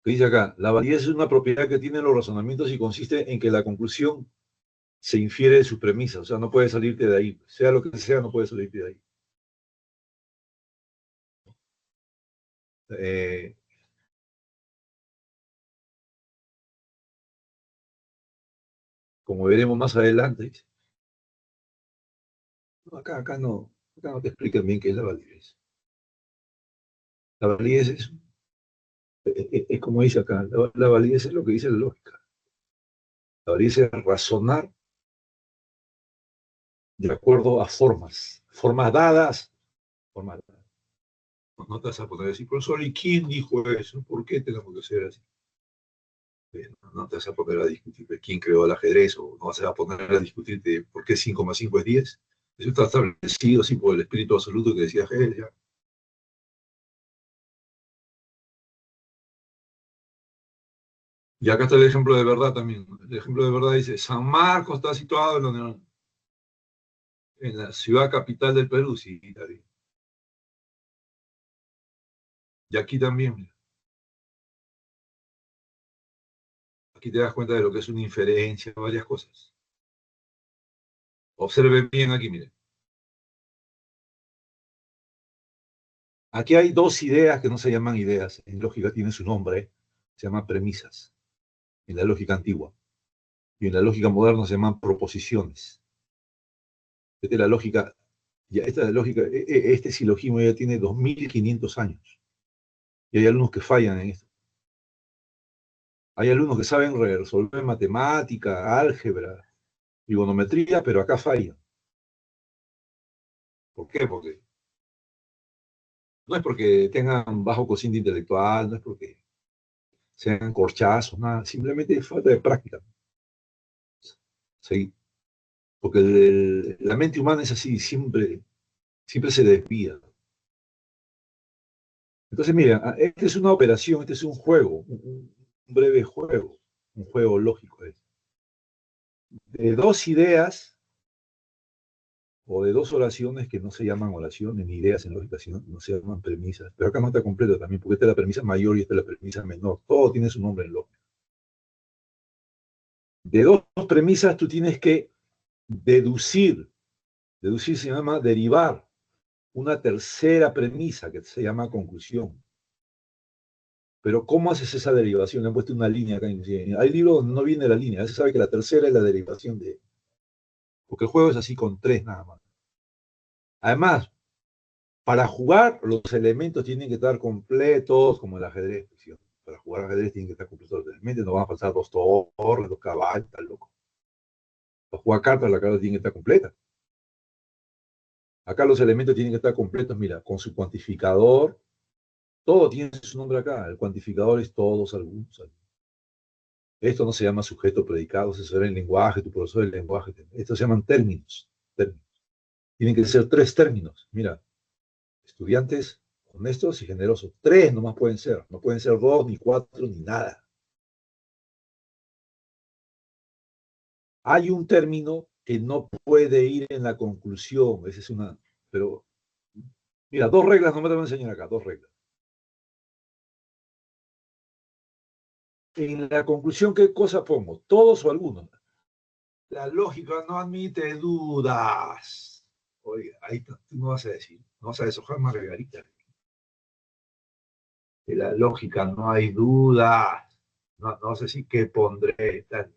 A: Que dice acá, la validez es una propiedad que tienen los razonamientos y consiste en que la conclusión se infiere de sus premisas. O sea, no puede salirte de ahí. Sea lo que sea, no puede salirte de ahí. Eh, como veremos más adelante, acá no te explican bien qué es la validez. La validez es como dice acá, la validez es lo que dice la lógica. La validez es razonar de acuerdo a formas dadas, formas dadas. No te vas a poner a decir, profesor, ¿y quién dijo eso? ¿Por qué tenemos que hacer así? No te vas a poner a discutir de quién creó el ajedrez, o no vas a poner a discutir de por qué 5 más 5 es 10. Eso está establecido así por el espíritu absoluto que decía Hegel. Ya. Y acá está el ejemplo de verdad también. El ejemplo de verdad dice, San Marcos está situado en la ciudad capital del Perú, sí, David. Y aquí también, mira. Aquí te das cuenta de lo que es una inferencia, varias cosas. Observe bien aquí, mire. Aquí hay dos ideas que no se llaman ideas. En lógica tiene su nombre, se llaman premisas. En la lógica antigua. Y en la lógica moderna se llaman proposiciones. Esta es la lógica, esta es la lógica, este silogismo ya tiene 2500 años. Y hay alumnos que fallan en esto. Hay alumnos que saben resolver matemática, álgebra, trigonometría, pero acá fallan. ¿Por qué? Porque no es porque tengan bajo cociente intelectual, no es porque sean corchazos, nada, simplemente es falta de práctica. Sí, porque la mente humana es así, siempre se desvía. Entonces, mira, esta es una operación, este es un juego, un breve juego, un juego lógico. De dos ideas o de dos oraciones que no se llaman oraciones ni ideas en lógica, sino no se llaman premisas. Pero acá no está completo también, porque esta es la premisa mayor y esta es la premisa menor. Todo tiene su nombre en lógica. De dos premisas tú tienes que deducir. Deducir se llama derivar una tercera premisa que se llama conclusión. Pero ¿cómo haces esa derivación? Le han puesto una línea acá. Hay libros donde no viene la línea. Se sabe que la tercera es la derivación de... Porque el juego es así con tres nada más. Además, para jugar, los elementos tienen que estar completos, como el ajedrez. ¿Sí? Para jugar ajedrez tienen que estar completos los elementos. No van a pasar dos torres, dos caballos, tal loco. Para jugar cartas, la carta tiene que estar completa. Acá los elementos tienen que estar completos, mira, con su cuantificador. Todo tiene su nombre acá. El cuantificador es todos, algunos. Esto no se llama sujeto predicado, eso era el lenguaje, tu profesor del lenguaje. Estos se llaman términos. Tienen que ser tres términos. Mira, estudiantes honestos y generosos. Tres nomás pueden ser. No pueden ser dos, ni cuatro, ni nada. Hay un término que no puede ir en la conclusión. Esa es una... Pero, mira, dos reglas, no me te voy a enseñar acá, dos reglas. En la conclusión, ¿qué cosa pongo? ¿Todos o algunos? La lógica no admite dudas. Oiga, ahí tú no vas a decir, no vas a deshojar Margarita. De la lógica no hay dudas. No, no sé si qué pondré. Tal.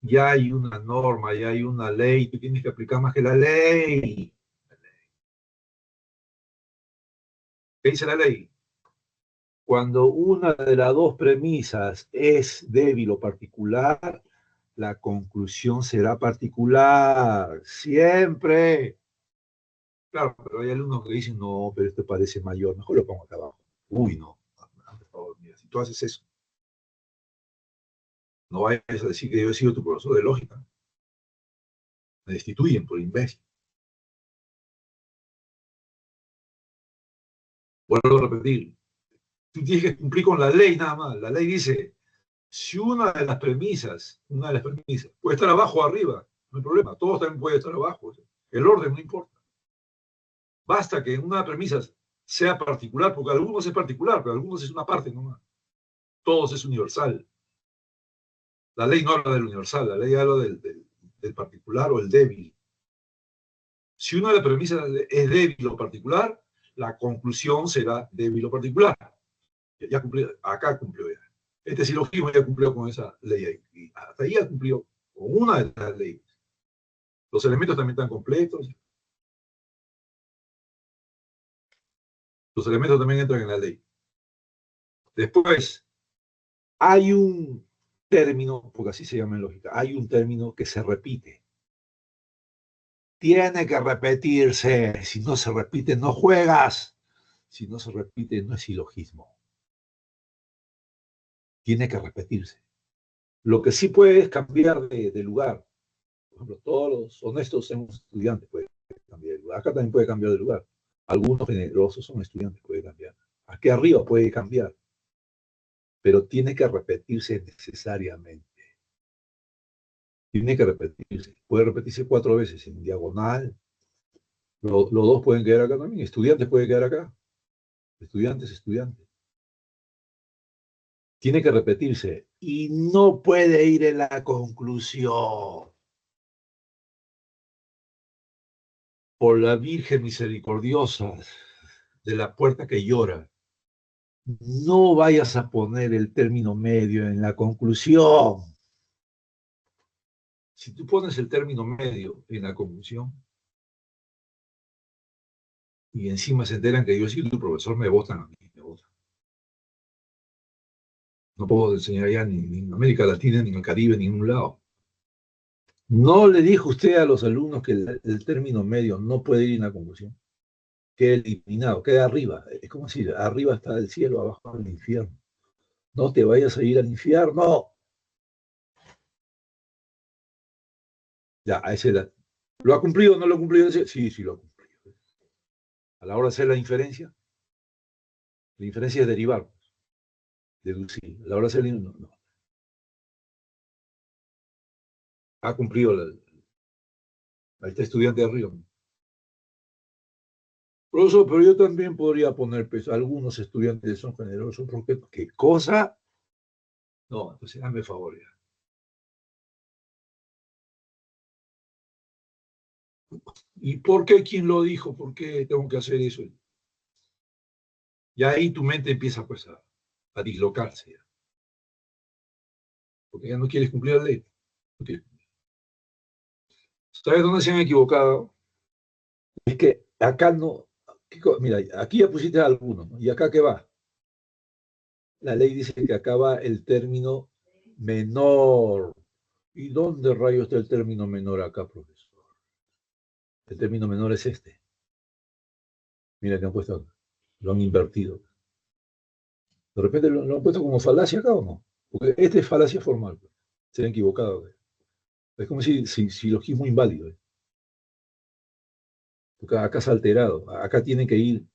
A: Ya hay una norma, ya hay una ley, tú tienes que aplicar más que la ley. ¿Qué dice la ley? Cuando una de las dos premisas es débil o particular, la conclusión será particular, siempre. Claro, pero hay alumnos que dicen, no, pero esto parece mayor, mejor lo pongo acá abajo. Uy, no, por favor, mira, si tú haces eso, no vayas a decir que yo he sido tu profesor de lógica. Me destituyen por imbécil. Vuelvo a repetir, tú tienes que cumplir con la ley nada más. La ley dice, si una de las premisas, puede estar abajo o arriba, no hay problema, todos también pueden estar abajo. El orden no importa. Basta que una premisa sea particular, porque algunos es particular, pero algunos es una parte nomás. Todos es universal. La ley no habla del universal, la ley habla del particular o el débil. Si una de las premisas es débil o particular, la conclusión será débil o particular. Ya cumplió, acá cumplió ya. Este silogismo ya cumplió con esa ley ahí. Y hasta ahí ya cumplió con una de las leyes. Los elementos también están completos. Los elementos también entran en la ley. Después, hay un término, porque así se llama en lógica, hay un término que se repite. Tiene que repetirse. Si no se repite, no juegas. Si no se repite, no es silogismo. Tiene que repetirse. Lo que sí puede es cambiar de lugar. Por ejemplo, todos los honestos son estudiantes, pueden cambiar de lugar. Acá también puede cambiar de lugar. Algunos generosos son estudiantes, puede cambiar. Aquí arriba puede cambiar. Pero tiene que repetirse necesariamente. Tiene que repetirse. Puede repetirse 4 veces en diagonal. Los dos pueden quedar acá también. Estudiantes pueden quedar acá. Estudiantes. Tiene que repetirse. Y no puede ir en la conclusión. Por la Virgen misericordiosa de la puerta que llora, no vayas a poner el término medio en la conclusión. Si tú pones el término medio en la conclusión y encima se enteran que yo soy tu profesor, me votan a mí, me votan. No puedo enseñar allá ni en América Latina, ni en el Caribe, ni en ningún lado. ¿No le dijo usted a los alumnos que el término medio no puede ir en la conclusión? Queda eliminado, queda arriba. Es como si arriba está el cielo, abajo el infierno. No te vayas a ir al infierno. Ya, a esa edad. ¿Lo ha cumplido o no lo ha cumplido? Sí, sí lo ha cumplido. A la hora de hacer la inferencia es derivar, deducir. A la hora de hacer no. Ha cumplido ahí está estudiante de arriba. Profesor, pero yo también podría poner, pues, algunos estudiantes son generosos, porque, ¿qué cosa? No, entonces dame favor ya. ¿Y por qué quién lo dijo? ¿Por qué tengo que hacer eso? Y ahí tu mente empieza pues a dislocarse ya. Porque ya no quieres cumplir la ley. No quieres. ¿Sabes dónde se han equivocado? Es que acá no, mira, aquí ya pusiste alguno, ¿no? ¿Y acá qué va? La ley dice que acá va el término menor. ¿Y dónde rayos está el término menor acá, profesor? El término menor es este. Mira que han puesto, lo han invertido. De repente lo han puesto como falacia acá o no. Porque este es falacia formal. Pues. Se han equivocado. Es como si silogismo inválido. Porque acá se ha alterado. Acá tienen que ir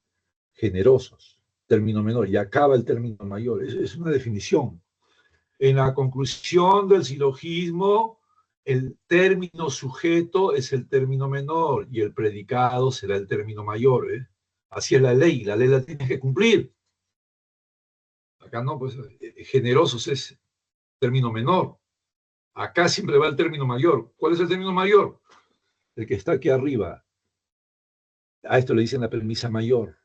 A: generosos. Término menor. Y acaba el término mayor. Es una definición. En la conclusión del silogismo, el término sujeto es el término menor y el predicado será el término mayor, ¿eh? Así es la ley la tienes que cumplir. Acá no, pues generosos es término menor. Acá siempre va el término mayor. ¿Cuál es el término mayor? El que está aquí arriba. A esto le dicen la premisa mayor.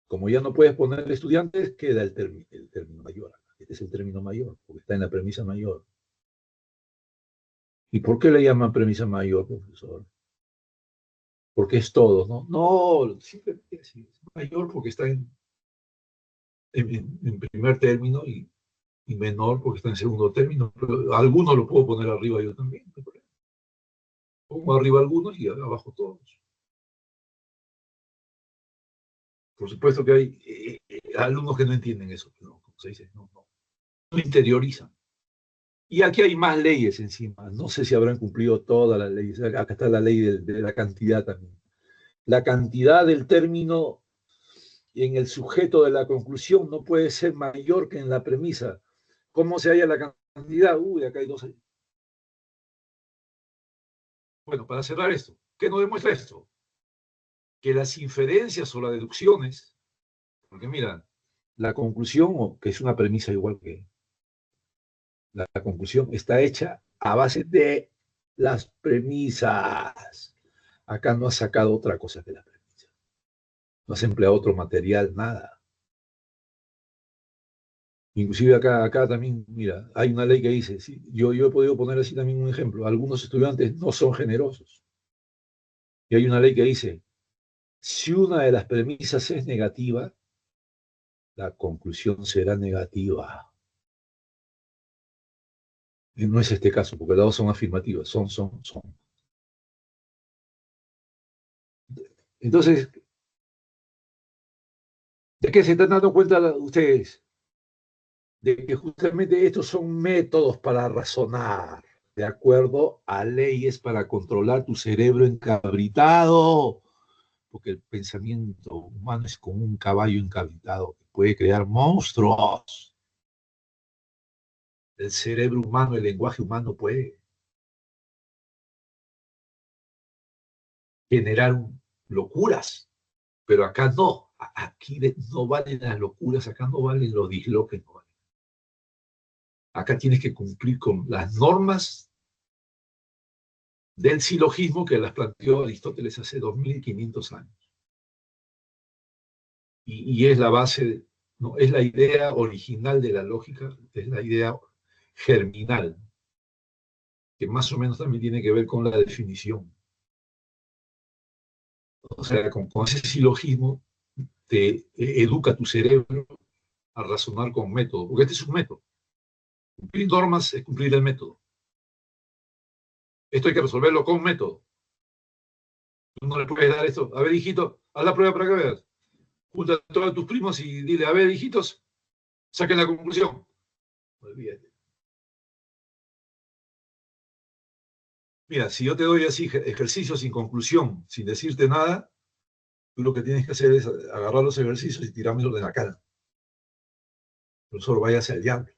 A: Como ya no puedes poner estudiantes, queda el término mayor. Este es el término mayor, porque está en la premisa mayor. ¿Y por qué le llaman premisa mayor, profesor? Porque es todo, ¿no? No, simplemente es mayor porque está en primer término y menor porque está en segundo término. Pero algunos lo puedo poner arriba yo también. No hay problema. Pongo arriba algunos y abajo todos. Por supuesto que hay alumnos que no entienden eso, ¿no? Como se dice, no interiorizan. Y aquí hay más leyes encima. No sé si habrán cumplido todas las leyes. Acá está la ley de la cantidad también. La cantidad del término en el sujeto de la conclusión no puede ser mayor que en la premisa. ¿Cómo se halla la cantidad? Uy, acá hay dos. Bueno, para cerrar esto, ¿qué nos demuestra esto? Que las inferencias o las deducciones, porque mira, la conclusión, que es una premisa igual que la conclusión, está hecha a base de las premisas. Acá no has sacado otra cosa de la premisa. No has empleado otro material, nada. Inclusive acá también, mira, hay una ley que dice, sí, yo he podido poner así también un ejemplo, algunos estudiantes no son generosos. Y hay una ley que dice, si una de las premisas es negativa, la conclusión será negativa. Y no es este caso, porque las dos son afirmativas, son. Entonces, ¿de qué se están dando cuenta ustedes? De que justamente estos son métodos para razonar, de acuerdo a leyes para controlar tu cerebro encabritado, porque el pensamiento humano es como un caballo encabritado que puede crear monstruos. El cerebro humano, el lenguaje humano puede generar locuras, pero acá no. Aquí no valen las locuras, acá no valen los disloques, no valen. Acá tienes que cumplir con las normas del silogismo que las planteó Aristóteles hace 2500 años. Y es la base, ¿no? Es la idea original de la lógica, es la idea germinal, que más o menos también tiene que ver con la definición. O sea, con ese silogismo te educa tu cerebro a razonar con método, porque este es un método. Cumplir normas es cumplir el método. Esto hay que resolverlo con método. Tú no le puedes dar esto. A ver, hijito, haz la prueba para que veas. Junta a todos tus primos y dile, a ver, hijitos, saquen la conclusión. Olvídate. Mira, si yo te doy así ejercicios sin conclusión, sin decirte nada, tú lo que tienes que hacer es agarrar los ejercicios y tirármelos de la cara. Profesor, váyase al diablo.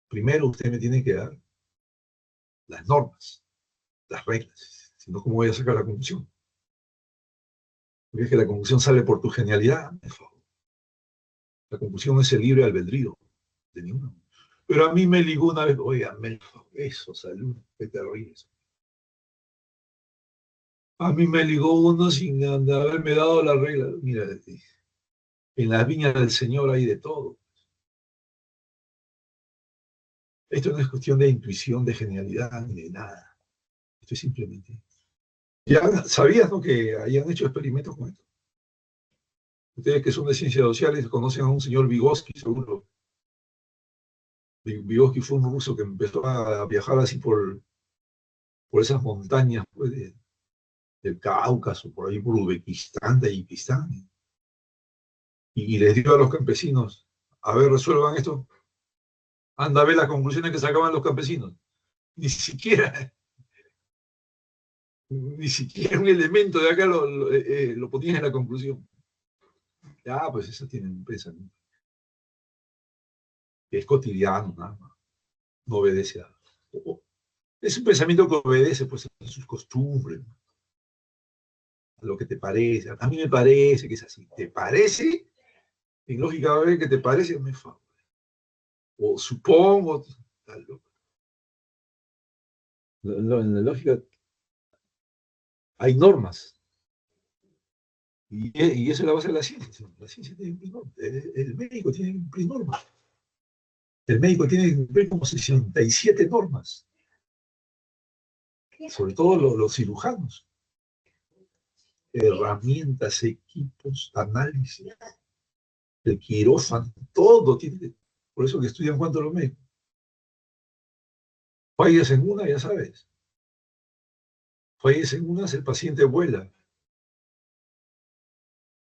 A: Primero usted me tiene que dar las normas, las reglas. Si no, ¿cómo voy a sacar la conclusión? Porque es que la conclusión sale por tu genialidad. Por favor. La conclusión es el libre albedrío de ninguno. Pero a mí me ligó una vez, oiga, eso, salud, qué terrible. A mí me ligó uno sin haberme dado la regla. Mira, en las viñas del Señor hay de todo. Esto no es cuestión de intuición, de genialidad, ni de nada. Esto es simplemente. Ya sabías, ¿no?, que hayan hecho experimentos con esto. Ustedes que son de ciencias sociales conocen a un señor Vygotsky, seguro. Vygotsky fue un ruso que empezó a viajar así por esas montañas pues, del Cáucaso, por ahí por Uzbekistán, Tayikistán, y les dio a los campesinos, a ver, resuelvan esto. Anda a ver las conclusiones que sacaban los campesinos. Ni siquiera un elemento de acá lo ponían en la conclusión. Ya, pues eso tiene un pensamiento. Es cotidiano, nada más. No obedece a Es un pensamiento que obedece pues, a sus costumbres, ¿no? A lo que te parece. A mí me parece que es así. ¿Te parece? En lógica va a ver que te parece, me favor. O supongo, tal, ¿no? En la lógica hay normas. Y eso es la base de la ciencia. La ciencia tiene que cumplir normas. El médico tiene que cumplir normas. El médico tiene que cumplir como 67 normas. Sobre todo los cirujanos. Herramientas, equipos, análisis, el quirófano, todo tiene que... Por eso que estudian cuánto los médicos. Fallas en una, ya sabes. Fallas en una, el paciente vuela.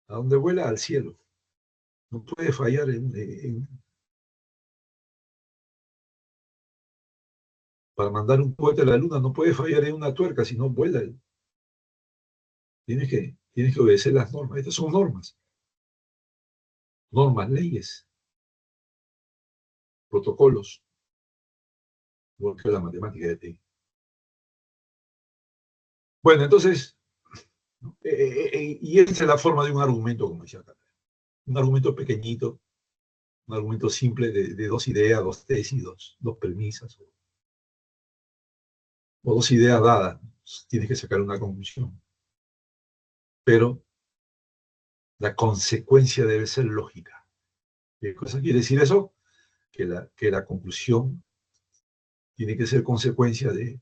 A: ¿A dónde vuela? Al cielo. No puede fallar para mandar un cohete a la luna, no puede fallar en una tuerca, si no vuela. Tienes que obedecer las normas. Estas son normas. Normas, leyes, protocolos, igual que la matemática de ti. Bueno, entonces, y esa es la forma de un argumento, como decía acá. Un argumento pequeñito, un argumento simple de dos ideas, dos tesis, dos premisas, o dos ideas dadas. Tienes que sacar una conclusión. Pero la consecuencia debe ser lógica. ¿Qué cosa quiere decir eso? Que la conclusión tiene que ser consecuencia de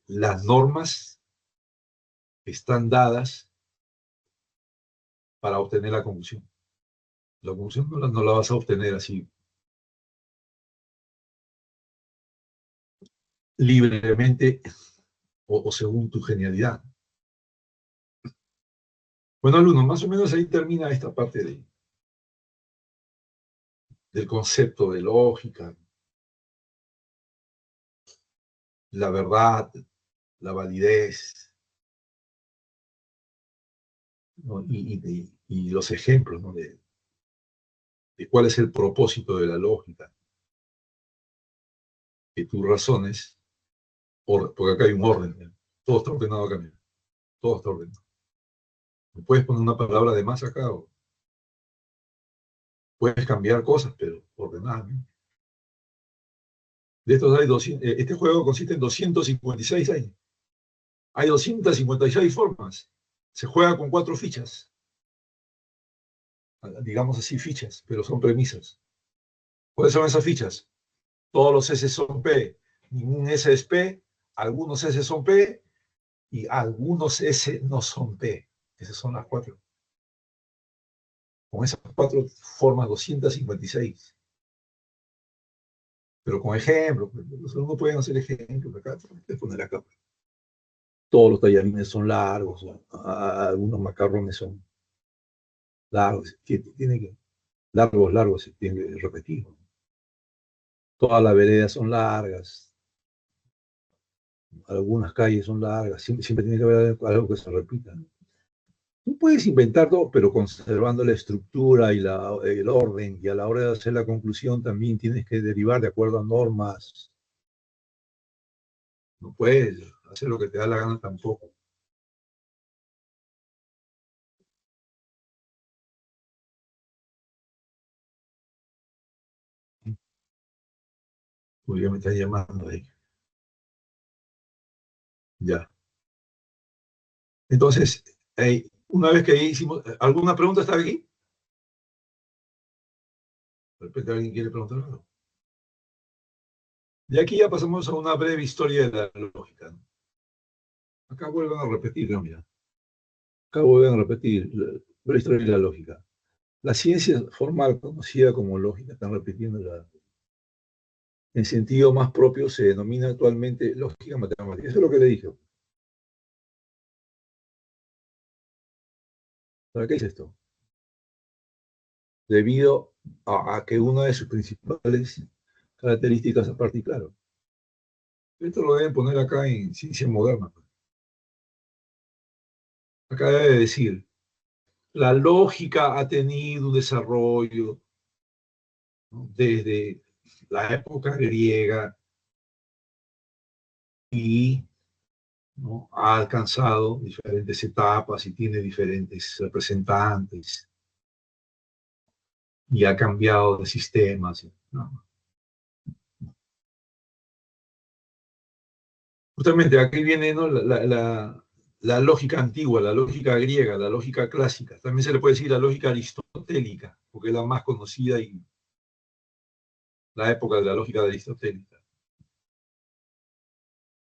A: las normas que están dadas para obtener la conclusión. La conclusión no la vas a obtener así libremente o según tu genialidad. Bueno, alumnos, más o menos ahí termina esta parte del concepto de lógica, la verdad, la validez, ¿no? Y los ejemplos, ¿no? de cuál es el propósito de la lógica, que tú razones, porque acá hay un orden, ¿no? Todo está ordenado acá, mira. Todo está ordenado. ¿Me puedes poner una palabra de más acá? O puedes cambiar cosas, pero ordenadamente. De estos hay 200, este juego consiste en 256 años. Hay 256 formas. Se juega con 4 fichas. Digamos así, fichas, pero son premisas. ¿Cuáles son esas fichas? Todos los S son P, ningún S es P, algunos S son P y algunos S no son P. Esas son las 4. Con esas 4 formas 256. Pero con ejemplos, los alumnos pueden hacer ejemplos acá, puedes poner acá. Todos los tallarines son largos, algunos macarrones son largos, largos, se tiene que repetir. Todas las veredas son largas, algunas calles son largas, siempre tiene que haber algo que se repita. Tú puedes inventar todo, pero conservando la estructura y el orden, y a la hora de hacer la conclusión también tienes que derivar de acuerdo a normas. No puedes hacer lo que te da la gana tampoco. Uy, ya me están llamando ahí. Ya. Entonces, una vez que hicimos, ¿alguna pregunta está aquí? De repente alguien quiere preguntar algo. Y aquí ya pasamos a una breve historia de la lógica, ¿no? Acá vuelven a repetir, ¿no? Mira. Acá vuelven a repetir la historia de la lógica. La ciencia formal conocida como lógica, están repitiendo en sentido más propio, se denomina actualmente lógica matemática. Eso es lo que le dije. ¿Para qué es esto? Debido a que una de sus principales características, aparte, y claro, esto lo deben poner acá en ciencia moderna. Acá debe decir, la lógica ha tenido un desarrollo, ¿no? Desde la época griega y ¿no? Ha alcanzado diferentes etapas y tiene diferentes representantes y ha cambiado de sistemas, ¿no? Justamente aquí viene, ¿no? la lógica antigua, la lógica griega, la lógica clásica. También se le puede decir la lógica aristotélica, porque es la más conocida y la época de la lógica aristotélica.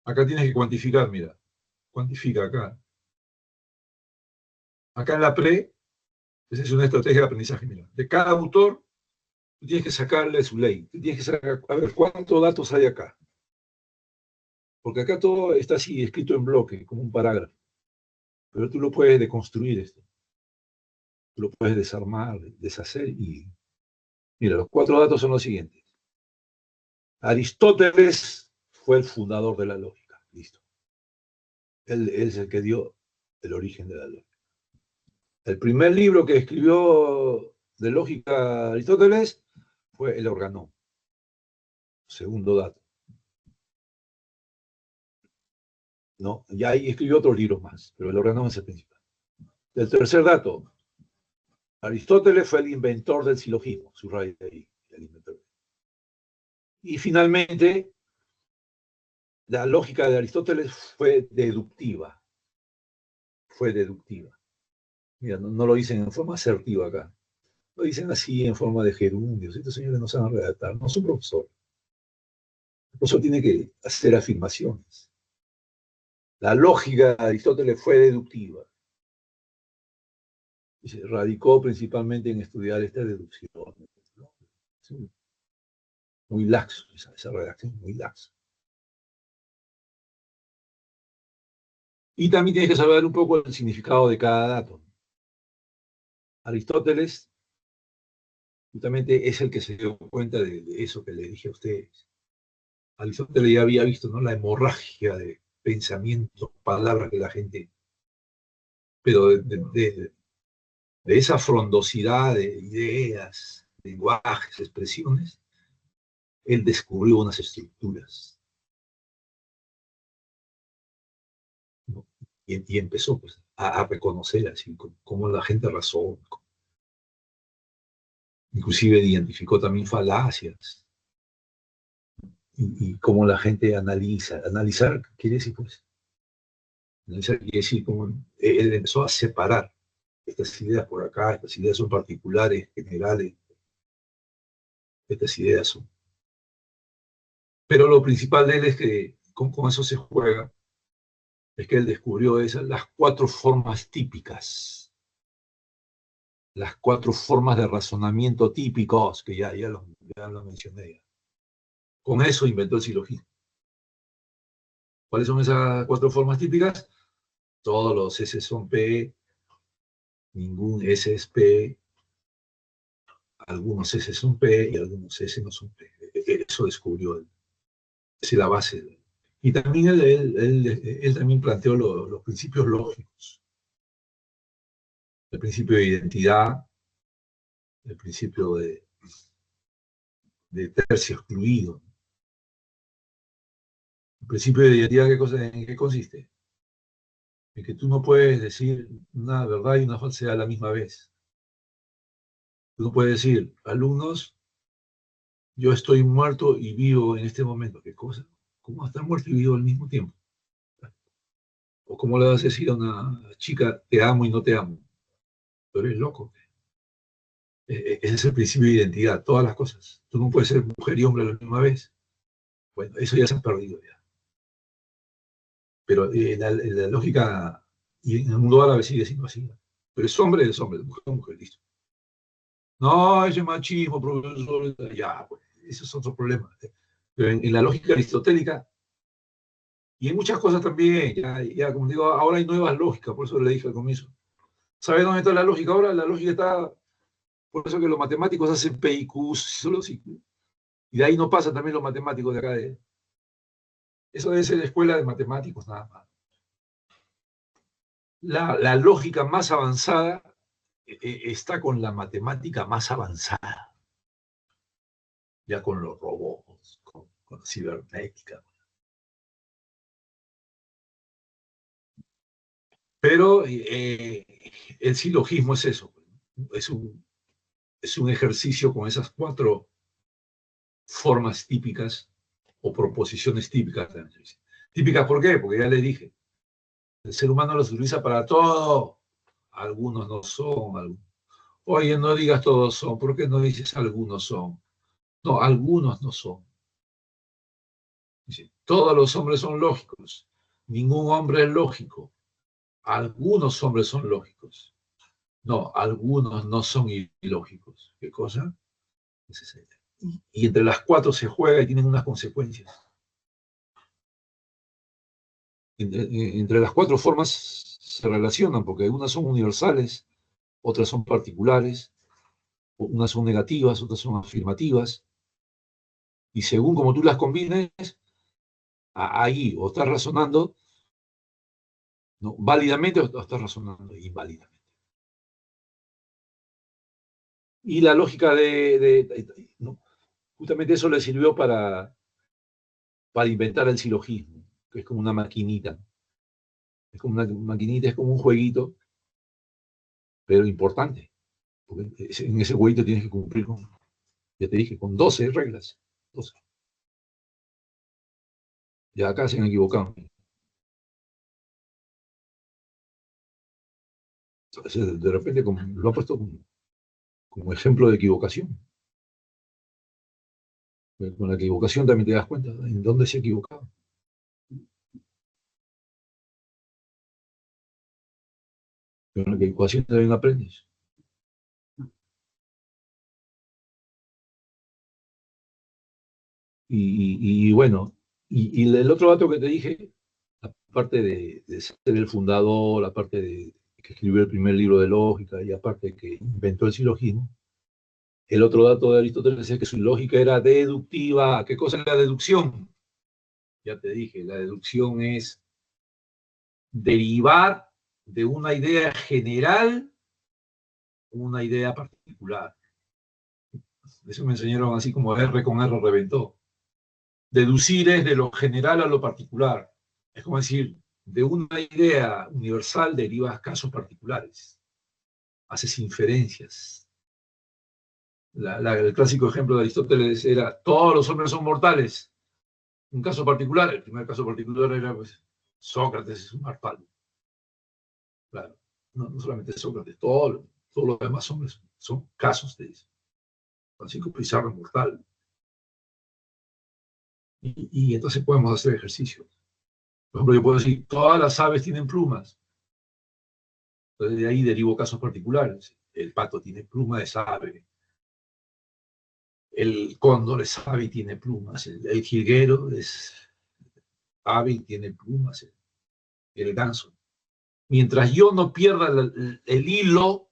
A: Acá tienes que cuantificar, mira. Cuantifica acá. Acá en la pre, esa es una estrategia de aprendizaje, mira. De cada autor, tú tienes que sacarle su ley. Tú tienes que sacar, a ver, ¿cuántos datos hay acá? Porque acá todo está así, escrito en bloque, como un parágrafo. Pero tú lo puedes deconstruir esto. Tú lo puedes desarmar, deshacer y... Mira, los 4 datos son los siguientes. Aristóteles fue el fundador de la lógica. Listo. Él es el que dio el origen de la lógica. El primer libro que escribió de lógica Aristóteles fue el Organón. Segundo dato. ¿No? Ya ahí escribió otros libros más, pero el Organón es el principal. El tercer dato. Aristóteles fue el inventor del silogismo. Subraya ahí, el inventor. Y finalmente, la lógica de Aristóteles fue deductiva. Fue deductiva. Mira, no lo dicen en forma asertiva acá. Lo dicen así en forma de gerundios. Estos señores no saben redactar, no son profesores. El profesor tiene que hacer afirmaciones. La lógica de Aristóteles fue deductiva. Y se radicó principalmente en estudiar esta deducción, ¿no? Sí, muy laxo, esa redacción, muy laxo. Y también tienes que saber un poco el significado de cada dato. Aristóteles justamente es el que se dio cuenta de eso que le dije a ustedes. Aristóteles ya había visto, ¿no? La hemorragia de pensamientos, palabras que la gente, pero de esa frondosidad de ideas, lenguajes, expresiones, él descubrió unas estructuras, ¿no? Y empezó pues, a reconocer así cómo la gente razona, inclusive identificó también falacias y cómo la gente analiza. Analizar quiere decir, pues, analizar quiere decir cómo él empezó a separar estas ideas por acá, estas ideas son particulares, generales, estas ideas son. Pero lo principal de él es que con eso se juega, es que él descubrió esas, las 4 formas típicas, las 4 formas de razonamiento típicos, que ya lo mencioné. Con eso inventó el silogismo. ¿Cuáles son esas 4 formas típicas? Todos los S son P, ningún S es P, algunos S son P y algunos S no son P. Eso descubrió él. Esa es la base. Y también él también planteó los principios lógicos. El principio de identidad, el principio de tercio excluido. El principio de identidad, ¿en qué consiste? En que tú no puedes decir una verdad y una falsedad a la misma vez. Tú no puedes decir, alumnos, yo estoy muerto y vivo en este momento. ¿Qué cosa? ¿Cómo vas a estar muerto y vivo al mismo tiempo? ¿O cómo le vas a decir a una chica, te amo y no te amo? Tú eres loco. Ese es el principio de identidad, todas las cosas. Tú no puedes ser mujer y hombre a la misma vez. Bueno, eso ya se ha perdido ya. Pero en la lógica, y en el mundo árabe sigue siendo así. Pero es hombre, mujer es mujer, listo. No, ese machismo, profesor, ya, pues, eso es otro problema. Pero en la lógica aristotélica, y en muchas cosas también, ya como digo, ahora hay nuevas lógicas, por eso le dije al comienzo. ¿Sabe dónde está la lógica ahora? La lógica está, por eso que los matemáticos hacen PIQs, solo así. Y de ahí no pasa también los matemáticos de acá. Eso debe ser la escuela de matemáticos, nada más. La lógica más avanzada está con la matemática más avanzada. Ya con los robots, con la cibernética. Pero el silogismo es eso, es un ejercicio con esas 4 formas típicas o proposiciones típicas. ¿Típicas por qué? Porque ya les dije, el ser humano los utiliza para todo, algunos no son. Oye, no digas todos son, ¿por qué no dices algunos son? No, algunos no son. Dice, todos los hombres son lógicos, ningún hombre es lógico, algunos hombres son lógicos. No, algunos no son ilógicos. ¿Qué cosa? Y entre las 4 se juega y tienen unas consecuencias. Entre las 4 formas se relacionan, porque unas son universales, otras son particulares, unas son negativas, otras son afirmativas, y según como tú las combines, ahí o estás razonando, ¿no?, válidamente, o estás razonando inválidamente. Y la lógica ¿no?, justamente eso le sirvió para inventar el silogismo, que es como una maquinita. Es como una maquinita, es como un jueguito, pero importante. Porque en ese jueguito tienes que cumplir con, ya te dije, con 12 reglas. 12. Ya acá se han equivocado. Entonces, de repente lo han puesto como ejemplo de equivocación. Con la equivocación también te das cuenta en dónde se ha equivocado. Con la equivocación también aprendes. Y bueno, y el otro dato que te dije, aparte de ser el fundador, aparte de que escribió el primer libro de lógica y aparte de que inventó el silogismo, el otro dato de Aristóteles es que su lógica era deductiva. ¿Qué cosa es la deducción? Ya te dije, la deducción es derivar de una idea general una idea particular. Eso me enseñaron así como R con R reventó. Deducir es de lo general a lo particular. Es como decir, de una idea universal derivas casos particulares. Haces inferencias. El clásico ejemplo de Aristóteles era, todos los hombres son mortales. Un caso particular, el primer caso particular era, pues, Sócrates es un mortal. Claro, no solamente Sócrates, todos los demás hombres son casos de eso. Francisco Pizarro es mortal. Y entonces podemos hacer ejercicios. Por ejemplo, yo puedo decir, todas las aves tienen plumas. Entonces de ahí derivo casos particulares. El pato tiene pluma de ave. El cóndor es ave y tiene plumas. El jilguero es ave y tiene plumas. El ganso. Mientras yo no pierda el hilo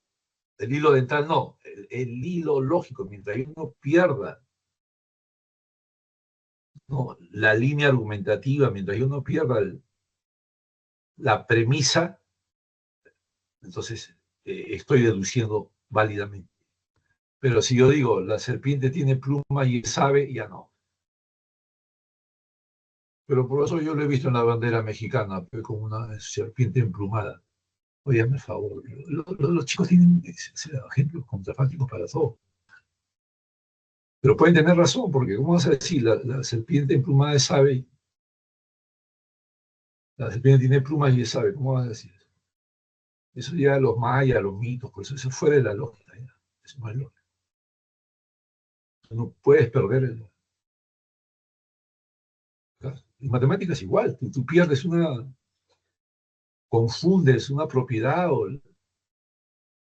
A: dental no, el hilo lógico, mientras yo no pierda, ¿no?, la línea argumentativa, mientras yo no pierda la premisa, entonces estoy deduciendo válidamente. Pero si yo digo, la serpiente tiene pluma y sabe, ya no. Pero por eso yo lo he visto en la bandera mexicana, como una serpiente emplumada. Oye, hazme el favor. Los chicos tienen ejemplos contrafácticos para todo. Pero pueden tener razón, porque ¿cómo vas a decir? La serpiente emplumada sabe. La serpiente tiene plumas y sabe. ¿Cómo vas a decir eso? Eso ya los mayas, los mitos, por eso fuera de la lógica. Ya. Eso no es lógica. No puedes perder el... En matemáticas igual, tú pierdes confundes una propiedad o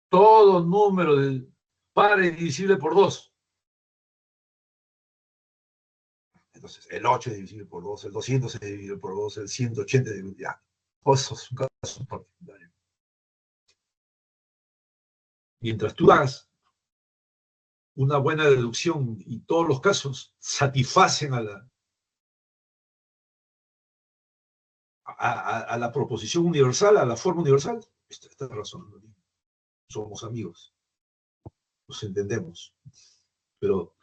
A: todo número del par es divisible por 2. Entonces, el 8 es divisible por 2, el 200 es divisible por 2, el 180 es divisible por 2. Ya, esos son casos particulares. Mientras tú das una buena deducción y todos los casos satisfacen a la proposición universal, a la forma universal, esta razón. Somos amigos, nos entendemos. Pero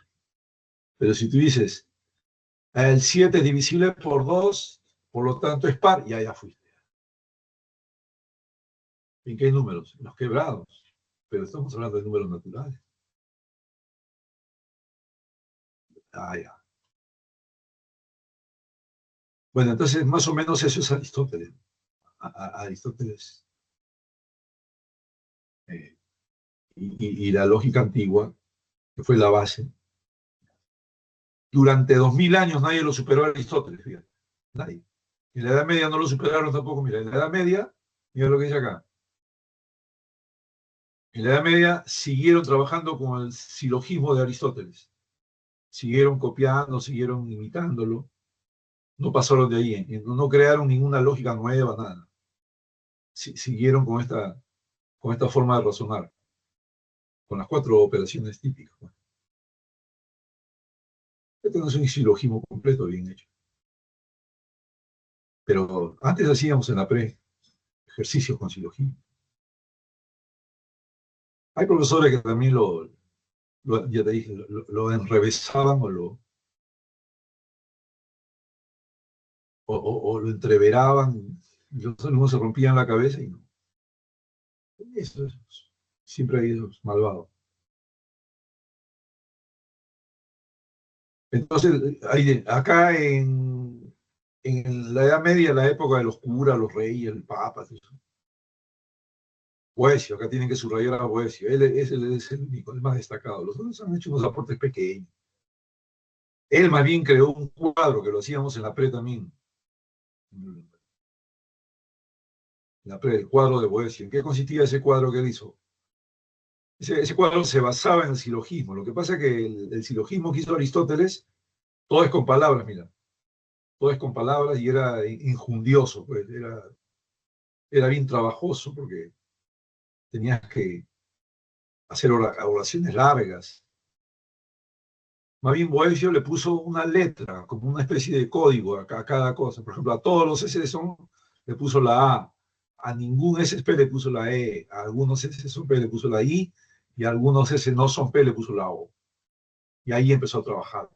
A: si tú dices, el 7 es divisible por 2, por lo tanto es par, ya fuiste. ¿En qué números? En los quebrados. Pero estamos hablando de números naturales. Ah, ya. Bueno, entonces más o menos eso es Aristóteles. Aristóteles eh, y la lógica antigua, que fue la base. Durante 2000 años nadie lo superó a Aristóteles, fíjate. Nadie. En la Edad Media no lo superaron tampoco. Mira, en la Edad Media, mira lo que dice acá. En la Edad Media siguieron trabajando con el silogismo de Aristóteles. Siguieron copiando, siguieron imitándolo. No pasaron de ahí. No crearon ninguna lógica nueva, nada. Siguieron con esta forma de razonar, con las 4 operaciones típicas. Bueno, este no es un silogismo completo, bien hecho. Pero antes hacíamos en la pre ejercicios con silogismo. Hay profesores que también ya te dije, lo enrevesaban o lo entreveraban, y los alumnos se rompían la cabeza y no. Eso, siempre hay esos malvados. Entonces, acá en la Edad Media, la época de los curas, los reyes, el papa, eso. Boecio, acá tienen que subrayar a Boecio. Él es el único, el más destacado. Los otros han hecho unos aportes pequeños. Él más bien creó un cuadro que lo hacíamos en la pre también. En la pre, el cuadro de Boecio. ¿En qué consistía ese cuadro que él hizo? Ese cuadro se basaba en el silogismo. Lo que pasa es que el silogismo que hizo Aristóteles, todo es con palabras, mira. Todo es con palabras y era injundioso, pues, era bien trabajoso porque tenías que hacer oraciones largas. Más bien Boecio le puso una letra, como una especie de código a cada cosa. Por ejemplo, a todos los S son le puso la A ningún SSP le puso la E, a algunos S son P le puso la I, y a algunos S no son P le puso la O. Y ahí empezó a trabajar.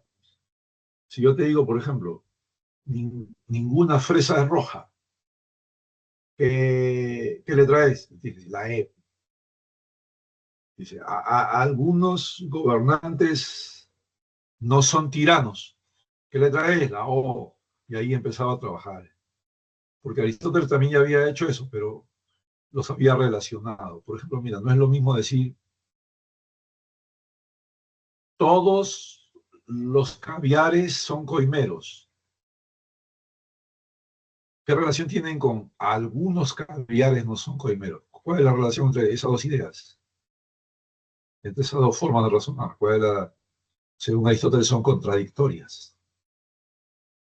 A: Si yo te digo, por ejemplo, ninguna fresa es roja, ¿qué letra es? Dice, la E. Dice, algunos gobernantes no son tiranos. ¿Qué letra es? La O. Y ahí empezaba a trabajar. Porque Aristóteles también ya había hecho eso, pero los había relacionado. Por ejemplo, mira, no es lo mismo decir todos los caviares son coimeros. ¿Qué relación tienen con algunos caviares no son coimeros? ¿Cuál es la relación entre esas dos ideas? Entre esas dos formas de razonar. Según Aristóteles, son contradictorias.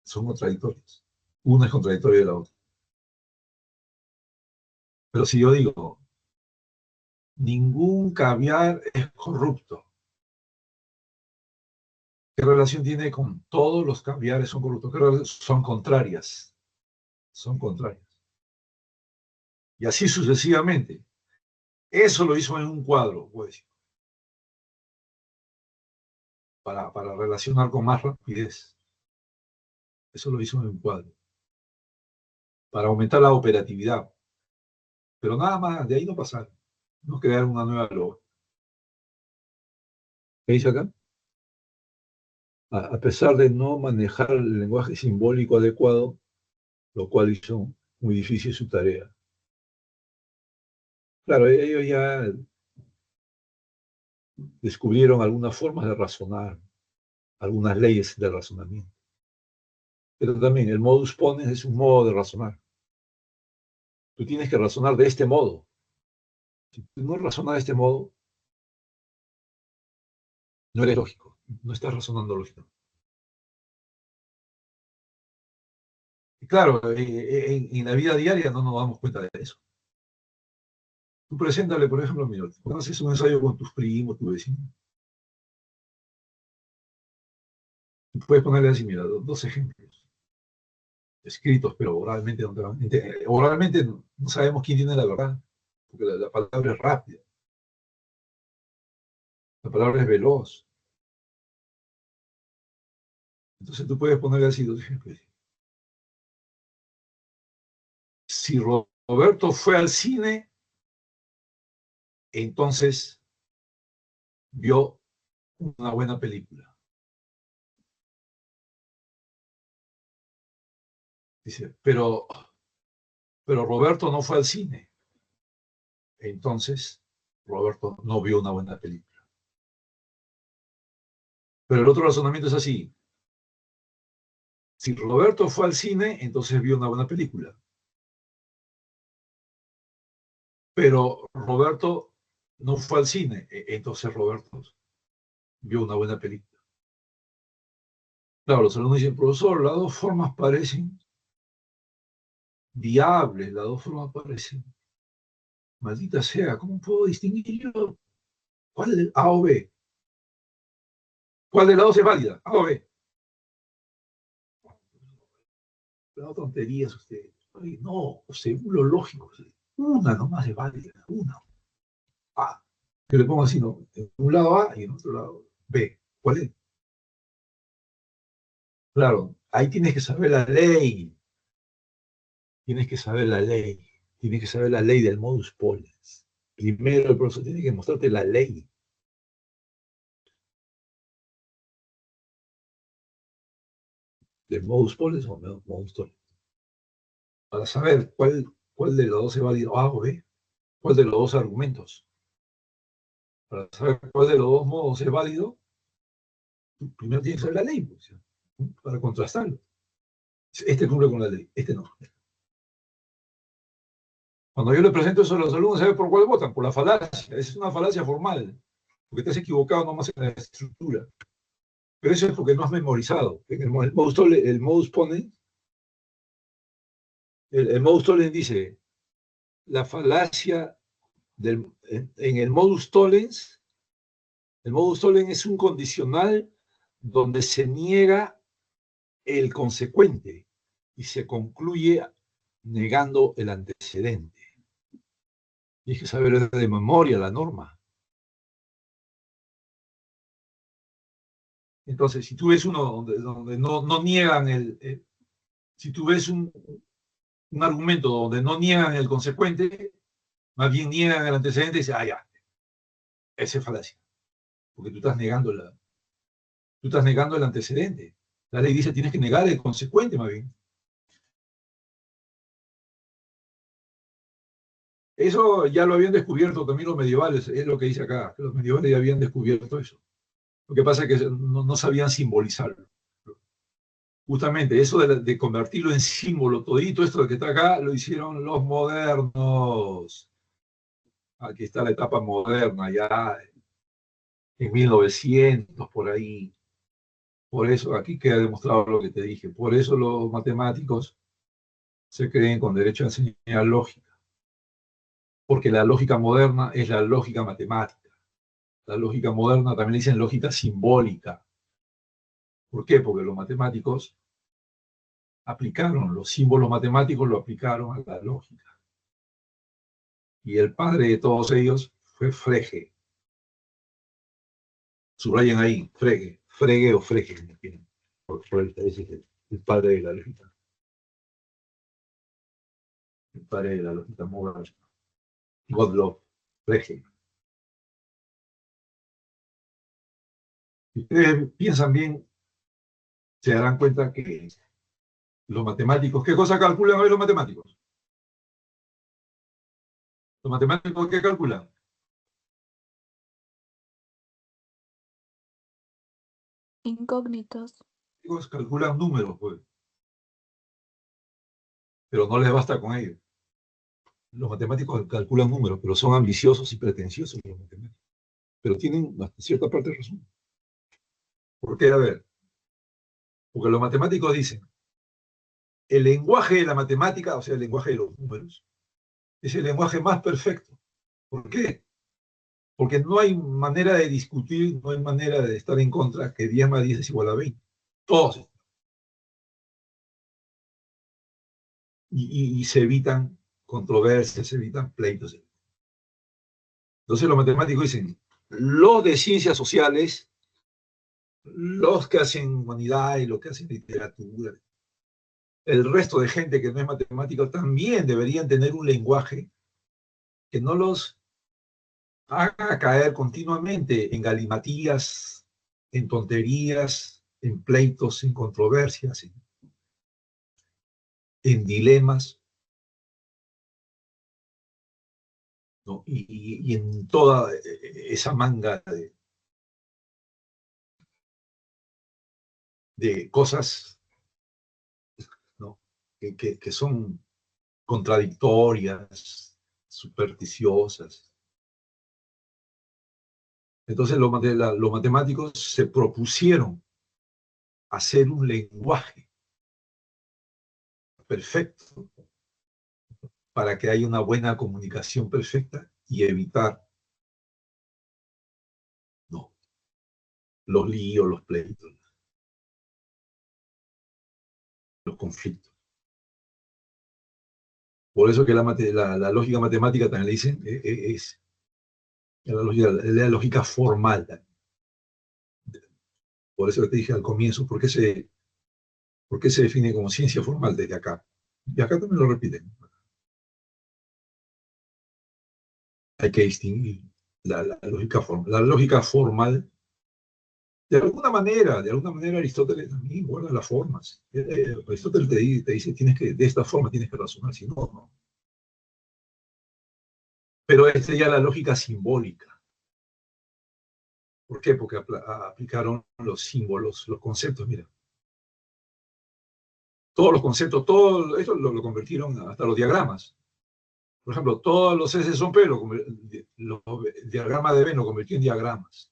A: Son contradictorias. Una es contradictoria de la otra. Pero si yo digo, ningún caviar es corrupto, ¿qué relación tiene con todos los caviares son corruptos? Son contrarias. Son contrarias. Y así sucesivamente. Eso lo hizo en un cuadro, pues, para relacionar con más rapidez. Eso lo hizo en un cuadro. Para aumentar la operatividad. Pero nada más, de ahí no pasaron. No crearon una nueva loga. ¿Qué dice acá? A pesar de no manejar el lenguaje simbólico adecuado, lo cual hizo muy difícil su tarea. Claro, ellos ya descubrieron algunas formas de razonar, algunas leyes de razonamiento. Pero también el modus ponens es un modo de razonar. Tú tienes que razonar de este modo. Si tú no razonas de este modo, no eres lógico, no estás razonando lógico. Y claro, en la vida diaria no nos damos cuenta de eso. Tú preséntale, por ejemplo, mira, cuando haces un ensayo con tus primos, tu vecino, tú puedes ponerle así, mira, dos ejemplos escritos, pero oralmente oralmente no sabemos quién tiene la verdad, porque la palabra es rápida, la palabra es veloz. Entonces tú puedes ponerle así dos ejemplos. Si Roberto fue al cine, entonces vio una buena película. Dice, pero Roberto no fue al cine. Entonces, Roberto no vio una buena película. Pero el otro razonamiento es así. Si Roberto fue al cine, entonces vio una buena película. Pero Roberto no fue al cine, entonces Roberto vio una buena película. Claro, los alumnos dicen, profesor, las dos formas parecen viables, las dos formas parecen, maldita sea, ¿cómo puedo distinguir yo cuál es A o B? ¿Cuál de las dos es válida? A o B. No tonterías usted. Ay, no, según lo lógico, una nomás es válida, una. A. Yo le pongo así, ¿no? En un lado A y en otro lado B. ¿Cuál es? Claro, ahí tienes que saber la ley. Tienes que saber la ley. Tienes que saber la ley del modus ponens. Primero el profesor tiene que mostrarte la ley. ¿Del modus ponens o no modus tollens? Para saber cuál de los dos es válido A o B. ¿Cuál de los dos argumentos? Para saber cuál de los dos modos es válido, primero tienes que saber la ley, pues, para contrastarlo. Este cumple con la ley, este no. Cuando yo le presento eso a los alumnos, ¿sabe por cuál votan? Por la falacia. Es una falacia formal, porque te has equivocado nomás en la estructura. Pero eso es porque no has memorizado. En el modus ponens, el modus tollens dice, la falacia en el modus tollens es un condicional donde se niega el consecuente y se concluye negando el antecedente. Tienes que saber de memoria la norma. Entonces, si tú ves uno donde no niegan si tú ves un argumento donde no niegan el consecuente, más bien niegan el antecedente y dices, ya, ese es falacia. Porque tú estás negando el antecedente. La ley dice tienes que negar el consecuente, más bien. Eso ya lo habían descubierto también los medievales, es lo que dice acá, que los medievales ya habían descubierto eso. Lo que pasa es que no sabían simbolizarlo. Justamente eso de convertirlo en símbolo, todito esto que está acá, lo hicieron los modernos. Aquí está la etapa moderna, ya en 1900, por ahí. Por eso, aquí queda demostrado lo que te dije. Por eso los matemáticos se creen con derecho a enseñar lógica. Porque la lógica moderna es la lógica matemática. La lógica moderna también le dicen lógica simbólica. ¿Por qué? Porque los matemáticos aplicaron, los símbolos matemáticos lo aplicaron a la lógica. Y el padre de todos ellos fue Frege. Subrayen ahí, Frege o Frege, por el padre de la lógica. El padre de la lógica moderna. Gottlob Frege. Si ustedes piensan bien, se darán cuenta que los matemáticos, ¿qué cosa calculan hoy los matemáticos? ¿Los matemáticos qué calculan?
B: Incógnitos.
A: Ellos calculan números, pues, pero no les basta con ello. Los matemáticos calculan números, pero son ambiciosos y pretenciosos los matemáticos. Pero tienen hasta cierta parte de razón. ¿Por qué? A ver, porque los matemáticos dicen, el lenguaje de la matemática, o sea, el lenguaje de los números, es el lenguaje más perfecto. ¿Por qué? Porque no hay manera de discutir, no hay manera de estar en contra que 10 más 10 es igual a 20. Todos. Y se evitan controversias, se evitan pleitos. Entonces los matemáticos dicen, los de ciencias sociales, los que hacen humanidad y los que hacen literatura, el resto de gente que no es matemático también deberían tener un lenguaje que no los haga caer continuamente en galimatías, en tonterías, en pleitos, en controversias, en dilemas, ¿no? Y en toda esa manga de cosas, ¿no? que son contradictorias, supersticiosas. Entonces los matemáticos se propusieron hacer un lenguaje perfecto para que haya una buena comunicación perfecta y evitar, ¿no?, los líos, los pleitos, los conflictos. Por eso que la lógica matemática, también le dicen, es la lógica formal. Por eso que te dije al comienzo, ¿por qué se define como ciencia formal desde acá? Y acá también lo repiten. Hay que distinguir la lógica formal. La lógica formal, de alguna manera Aristóteles también guarda las formas. Aristóteles te dice, de esta forma tienes que razonar, si no, no. Pero esta ya la lógica simbólica. ¿Por qué? Porque aplicaron los símbolos, los conceptos, mira. Todos los conceptos, todo esto lo convirtieron hasta los diagramas. Por ejemplo, todos los S son P, los diagramas de Venn lo convirtió en diagramas.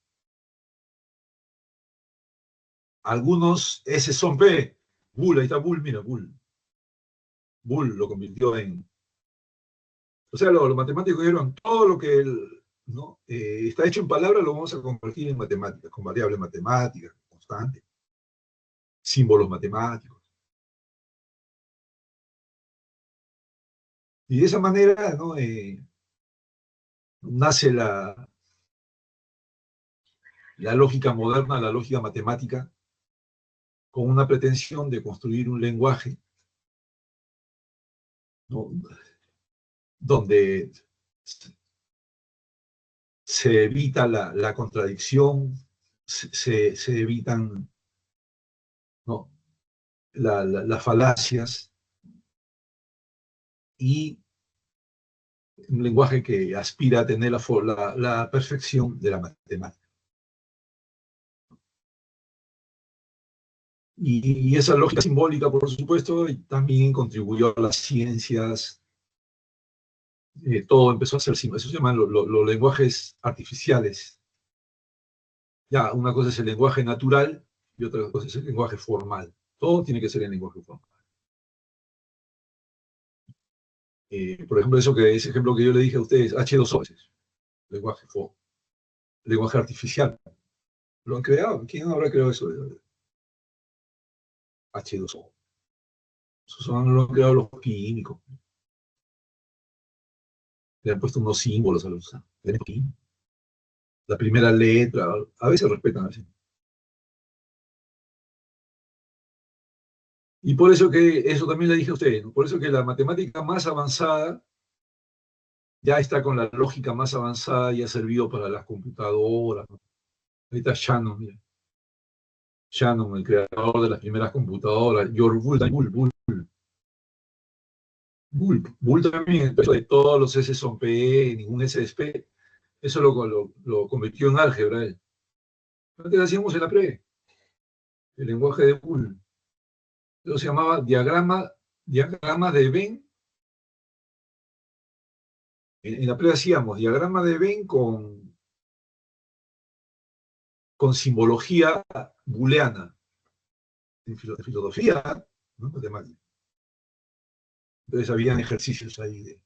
A: Algunos S son P, Bull, ahí está Bull, mira, Bull. Bull lo convirtió en... O sea, los matemáticos dijeron, todo lo que ¿no?, está hecho en palabras lo vamos a convertir en matemáticas, con variables matemáticas, constantes, símbolos matemáticos. Y de esa manera, ¿no?, nace la lógica moderna, la lógica matemática, con una pretensión de construir un lenguaje, ¿no?, donde se evita la contradicción, se evitan, ¿no?, las falacias, y un lenguaje que aspira a tener la perfección de la matemática. Y esa lógica simbólica, por supuesto, también contribuyó a las ciencias. Todo empezó a ser símbolo. Eso se llaman los lenguajes artificiales. Ya, una cosa es el lenguaje natural y otra cosa es el lenguaje formal. Todo tiene que ser en lenguaje formal. Por ejemplo, ese ejemplo que yo le dije a ustedes, H2O, lenguaje artificial. Lo han creado. ¿Quién habrá creado eso? H2O. Eso lo han creado los químicos. Le han puesto unos símbolos a los químicos. La primera letra, a veces respetan así. Y por eso que, eso también le dije a ustedes, ¿no?, por eso que la matemática más avanzada ya está con la lógica más avanzada y ha servido para las computadoras, ¿no? Ahorita Shannon, mira. Shannon, el creador de las primeras computadoras, George Bull también, de todos los S son P, ningún S es P. Eso lo convirtió en álgebra él. Antes hacíamos en la pre, el lenguaje de Bull. Eso se llamaba diagrama de Venn. En la pre hacíamos diagrama de Venn con simbología booleana. En filosofía, ¿no?, matemática. Entonces habían ejercicios ahí,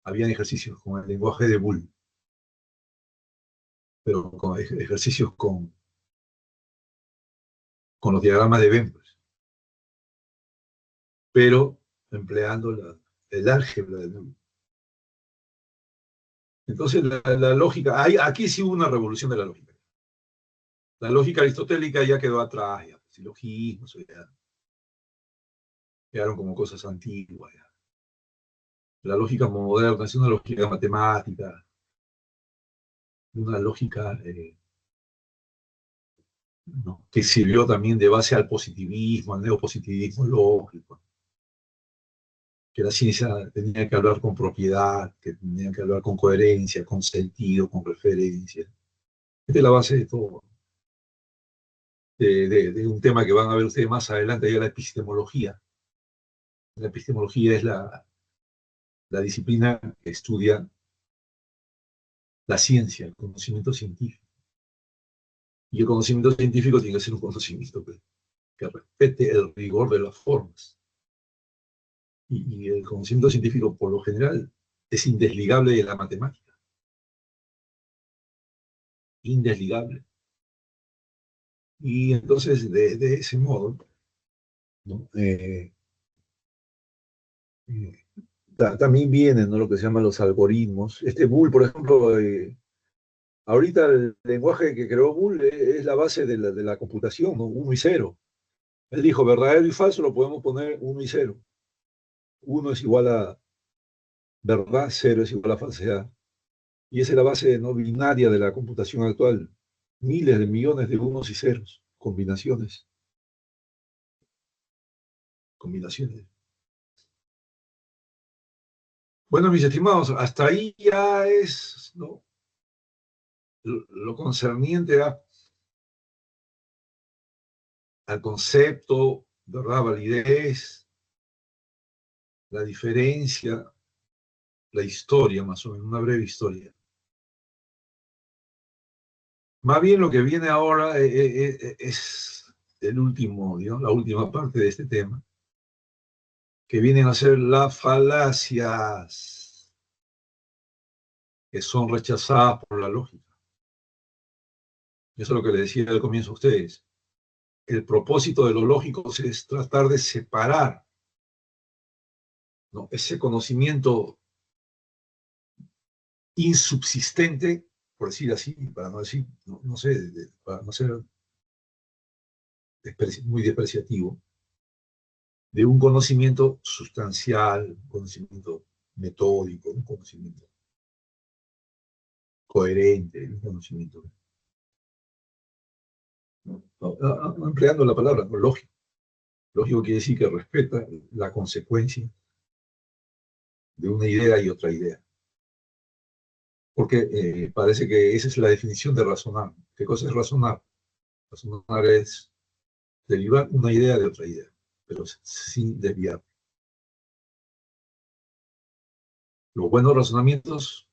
A: habían ejercicios con el lenguaje de Bull, pero con ejercicios con los diagramas de Venn, pues, pero empleando el álgebra de Venn. Entonces la lógica, aquí sí hubo una revolución de la lógica. La lógica aristotélica ya quedó atrás, ya, silogismos, ya quedaron como cosas antiguas. Ya. La lógica moderna es una lógica matemática, una lógica ¿no? que sirvió también de base al positivismo, al neopositivismo lógico, que la ciencia tenía que hablar con propiedad, que tenía que hablar con coherencia, con sentido, con referencia. Esta es la base de todo, de un tema que van a ver ustedes más adelante, ya la epistemología. La epistemología es la disciplina que estudia la ciencia, el conocimiento científico. Y el conocimiento científico tiene que ser un conocimiento que respete el rigor de las formas. Y el conocimiento científico, por lo general, es indesligable de la matemática. Indesligable. Y entonces, de ese modo, ¿no? También vienen, ¿no? Lo que se llaman los algoritmos. Este Boole, por ejemplo, ahorita el lenguaje que creó Boole es la base de la computación, ¿no? 1 y 0. Él dijo, verdadero y falso lo podemos poner 1 y 0. 1 es igual a verdad, 0 es igual a falsedad. Y esa es la base no binaria de la computación actual. Miles de millones de unos y ceros, combinaciones. Combinaciones. Bueno, mis estimados, hasta ahí ya es, ¿no? Lo concerniente al concepto, ¿verdad? Validez, la diferencia, la historia, más o menos, una breve historia. Más bien lo que viene ahora es el último, ¿no? La última parte de este tema, que vienen a ser las falacias que son rechazadas por la lógica. Eso es lo que les decía al comienzo a ustedes. El propósito de lo lógico es tratar de separar, ¿no? Ese conocimiento insubsistente, por decir así, para no decir, no sé, para no ser muy despreciativo, de un conocimiento sustancial, un conocimiento metódico, un conocimiento coherente, un conocimiento, empleando la palabra, ¿no? Lógico. Lógico quiere decir que respeta la consecuencia de una idea y otra idea. Porque parece que esa es la definición de razonar. ¿Qué cosa es razonar? Razonar es derivar una idea de otra idea, pero sin desviar. Los buenos razonamientos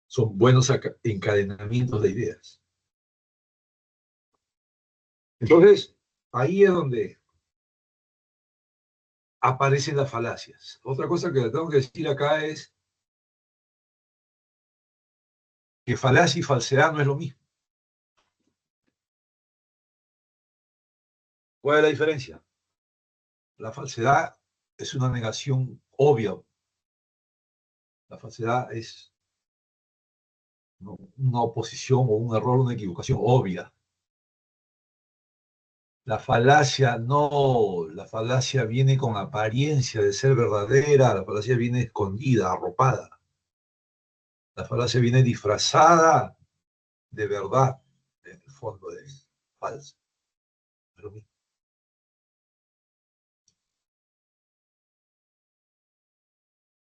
A: son buenos encadenamientos de ideas. Entonces, ahí es donde aparecen las falacias. Otra cosa que le tengo que decir acá es que falacia y falsedad no es lo mismo. ¿Cuál es la diferencia? La falsedad es una negación obvia. La falsedad es, ¿no?, una oposición o un error, una equivocación obvia. La falacia no, la falacia viene con apariencia de ser verdadera, la falacia viene escondida, arropada. La falacia viene disfrazada de verdad, en el fondo es falsa. Es lo mismo.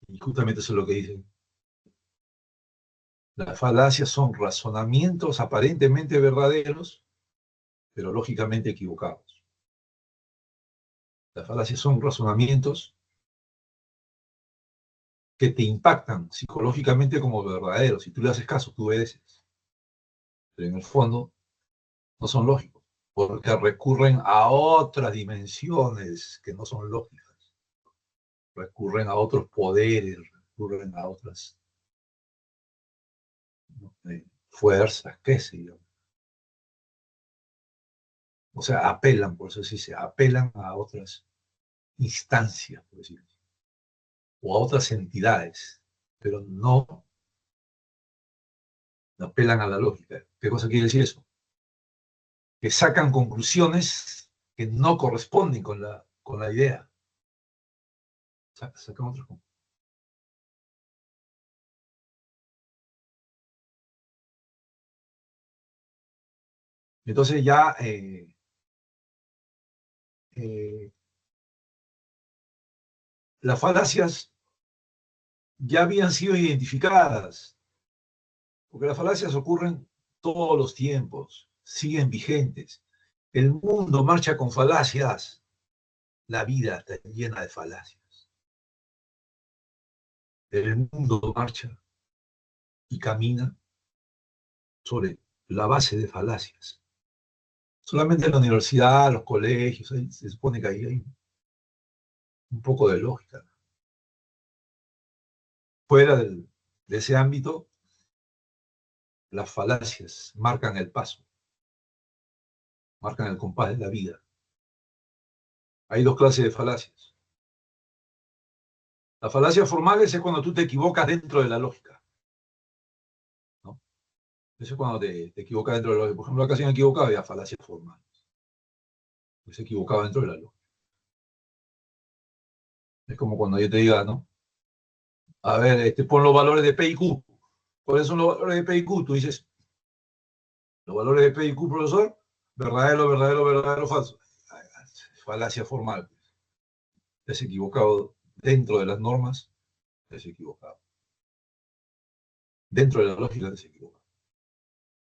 A: Y justamente eso es lo que dicen. Las falacias son razonamientos aparentemente verdaderos, pero lógicamente equivocados. Las falacias son razonamientos que te impactan psicológicamente como verdaderos. Si tú le haces caso, tú obedeces. Pero en el fondo no son lógicos, porque recurren a otras dimensiones que no son lógicas. Recurren a otros poderes, recurren a otras, ¿no?, fuerzas, qué sé yo. O sea, apelan, por eso sí se apelan a otras instancias, por decirlo así, o a otras entidades, pero no apelan a la lógica. ¿Qué cosa quiere decir eso? Que sacan conclusiones que no corresponden con la idea. Sacan otras conclusiones. Entonces ya las falacias ya habían sido identificadas, porque las falacias ocurren todos los tiempos, siguen vigentes. El mundo marcha con falacias, la vida está llena de falacias. El mundo marcha y camina sobre la base de falacias. Solamente en la universidad, los colegios, ahí se supone que ahí hay un poco de lógica. Fuera de ese ámbito, las falacias marcan el paso, marcan el compás de la vida. Hay dos clases de falacias. Las falacias formales es cuando tú te equivocas dentro de la lógica, ¿no? Eso es cuando te equivocas dentro de la lógica. Por ejemplo, acá se han equivocado, había falacias formales. Pues se equivocaba dentro de la lógica. Es como cuando yo te diga, ¿no? A ver, pon los valores de P y Q. ¿Cuáles son los valores de P y Q? Tú dices, los valores de P y Q, profesor, verdadero, verdadero, verdadero, falso. Falacia formal. Te has equivocado dentro de las normas, te has equivocado. Dentro de la lógica te has equivocado.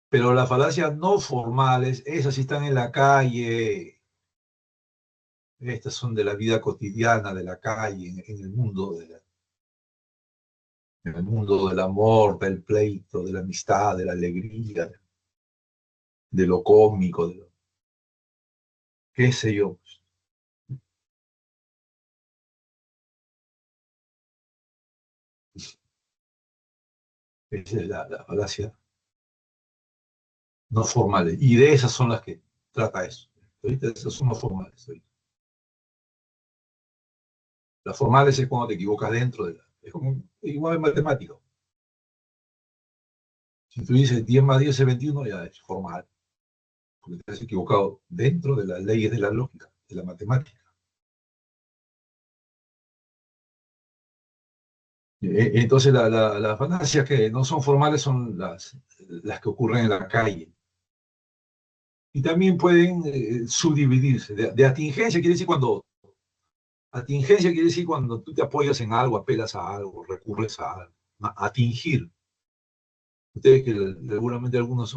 A: Pero las falacias no formales, esas sí están en la calle. Estas son de la vida cotidiana, de la calle, en el mundo en el mundo del amor, del pleito, de la amistad, de la alegría, de lo cómico, de lo, qué sé yo. Esa es la falacia no formales. Y de esas son las que trata eso. Ahorita esas son no formales. Ahorita. Las formales es cuando te equivocas dentro de la... Es como igual en matemático. Si tú dices 10 más 10 es 21, ya es formal. Porque te has equivocado dentro de las leyes de la lógica, de la matemática. Entonces, las falacias que no son formales son las que ocurren en la calle. Y también pueden subdividirse. De atingencia quiere decir cuando... Atingencia quiere decir cuando tú te apoyas en algo, apelas a algo, recurres a algo. Atingir. Ustedes que seguramente algunos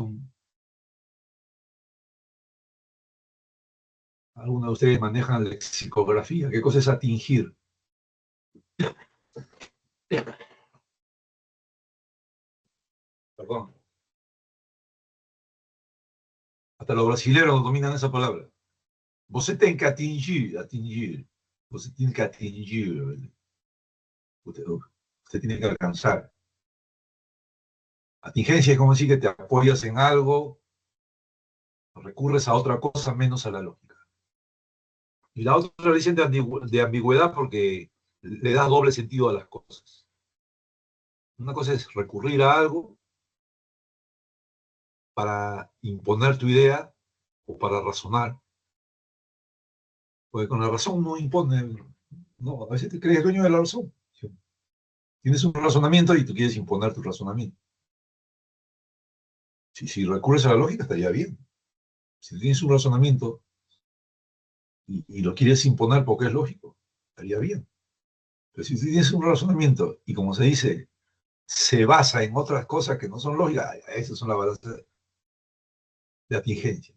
A: de ustedes manejan lexicografía. ¿Qué cosa es atingir? Perdón. Hasta los brasileños dominan esa palabra. Você tem que atingir, atingir. Você tiene que atingir. Usted tiene que alcanzar. Atingencia es como decir que te apoyas en algo, recurres a otra cosa menos a la lógica. Y la otra le dicen de ambigüedad porque le da doble sentido a las cosas. Una cosa es recurrir a algo para imponer tu idea o para razonar. Porque con la razón no impone, no, a veces te crees dueño de la razón. Tienes un razonamiento y tú quieres imponer tu razonamiento. Si recurres a la lógica estaría bien. Si tienes un razonamiento y lo quieres imponer porque es lógico, estaría bien. Pero si tienes un razonamiento y como se dice, se basa en otras cosas que no son lógicas, esas son las balanzas de atingencia.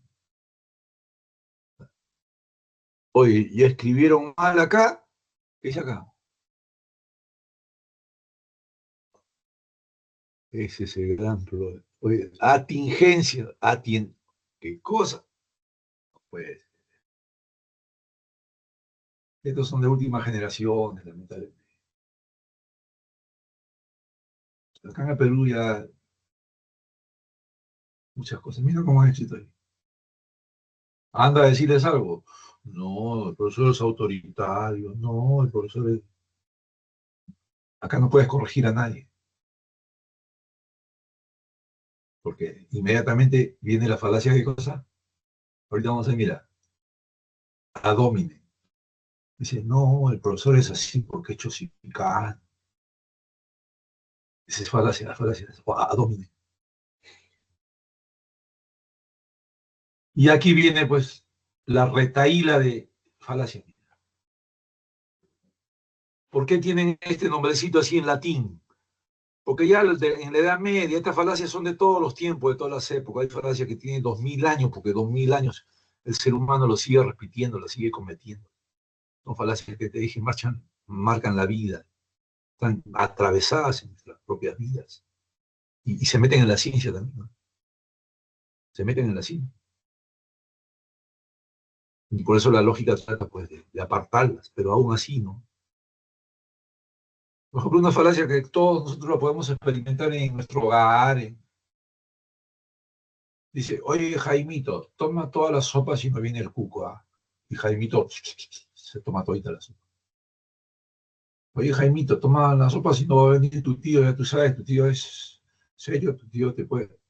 A: Oye, ya escribieron mal acá, ¿qué dice acá? Ese es el gran problema. Oye, atingencia, ¿qué cosa? Pues estos son de última generación, lamentablemente. Acá en el Perú ya muchas cosas. Mira cómo es escrito ahí. Anda a decirles algo. No, el profesor es autoritario. No, el profesor es... Acá no puedes corregir a nadie. Porque inmediatamente viene la falacia de cosa. Ahorita vamos a ver, mira, ad hominem. Dice, no, el profesor es así porque es chosificado. Esa es falacia, ad hominem. Y aquí viene, pues, la retahíla de falacia. ¿Por qué tienen este nombrecito así en latín? Porque ya en la Edad Media, estas falacias son de todos los tiempos, de todas las épocas. Hay falacias que tienen 2000 años, porque 2000 años el ser humano lo sigue repitiendo, lo sigue cometiendo. Son falacias que te dije, marcan la vida, están atravesadas en nuestras propias vidas. Y se meten en la ciencia también, ¿no? Se meten en la ciencia. Y por eso la lógica trata, pues, de apartarlas, pero aún así, ¿no? Por ejemplo, una falacia que todos nosotros la podemos experimentar en nuestro hogar. Dice, oye, Jaimito, toma toda la sopa si no viene el cuco, ¿ah? Y Jaimito se toma todita la sopa. Oye, Jaimito, toma la sopa si no va a venir tu tío, ya tú sabes, tu tío es serio, tu tío te puede.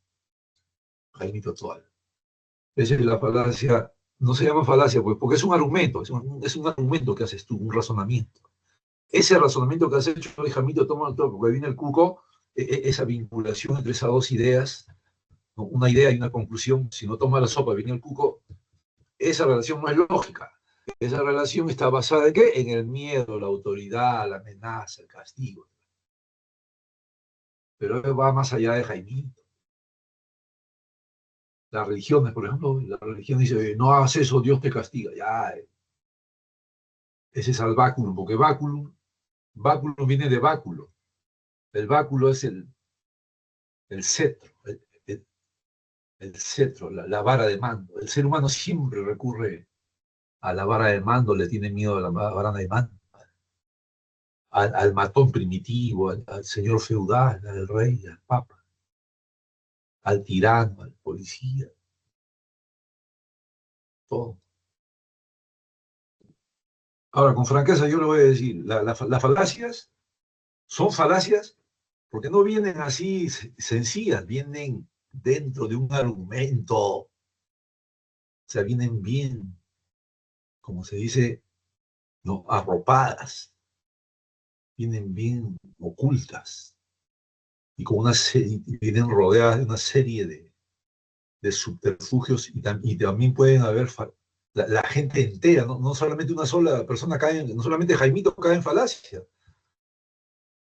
A: Jaimito toda. Esa es la falacia, no se llama falacia, pues, porque es un argumento, es un argumento que haces tú, un razonamiento. Ese razonamiento que has hecho, oye, Jaimito, toma todo, porque viene el cuco, esa vinculación entre esas dos ideas, ¿no? Una idea y una conclusión, si no toma la sopa, viene el cuco, esa relación no es lógica. Esa relación está basada en qué? En el miedo, la autoridad, la amenaza, el castigo. Pero va más allá de Jaimito. Las religiones, por ejemplo, la religión dice, no hagas eso, Dios te castiga. Ya, ese es al báculo, porque báculo viene de báculo. El báculo es el cetro, el cetro, la vara de mando. El ser humano siempre recurre a la vara de mando, le tiene miedo a la vara de mando, al matón primitivo, al señor feudal, al rey, al papa, al tirano, al policía, todo. Ahora, con franqueza yo le voy a decir, las falacias son falacias porque no vienen así sencillas, vienen dentro de un argumento, o sea, vienen bien, como se dice, no, arropadas, vienen bien ocultas y con una serie, vienen rodeadas de una serie de subterfugios y también pueden haber la gente entera, no solamente una sola persona cae, no solamente Jaimito cae en falacia,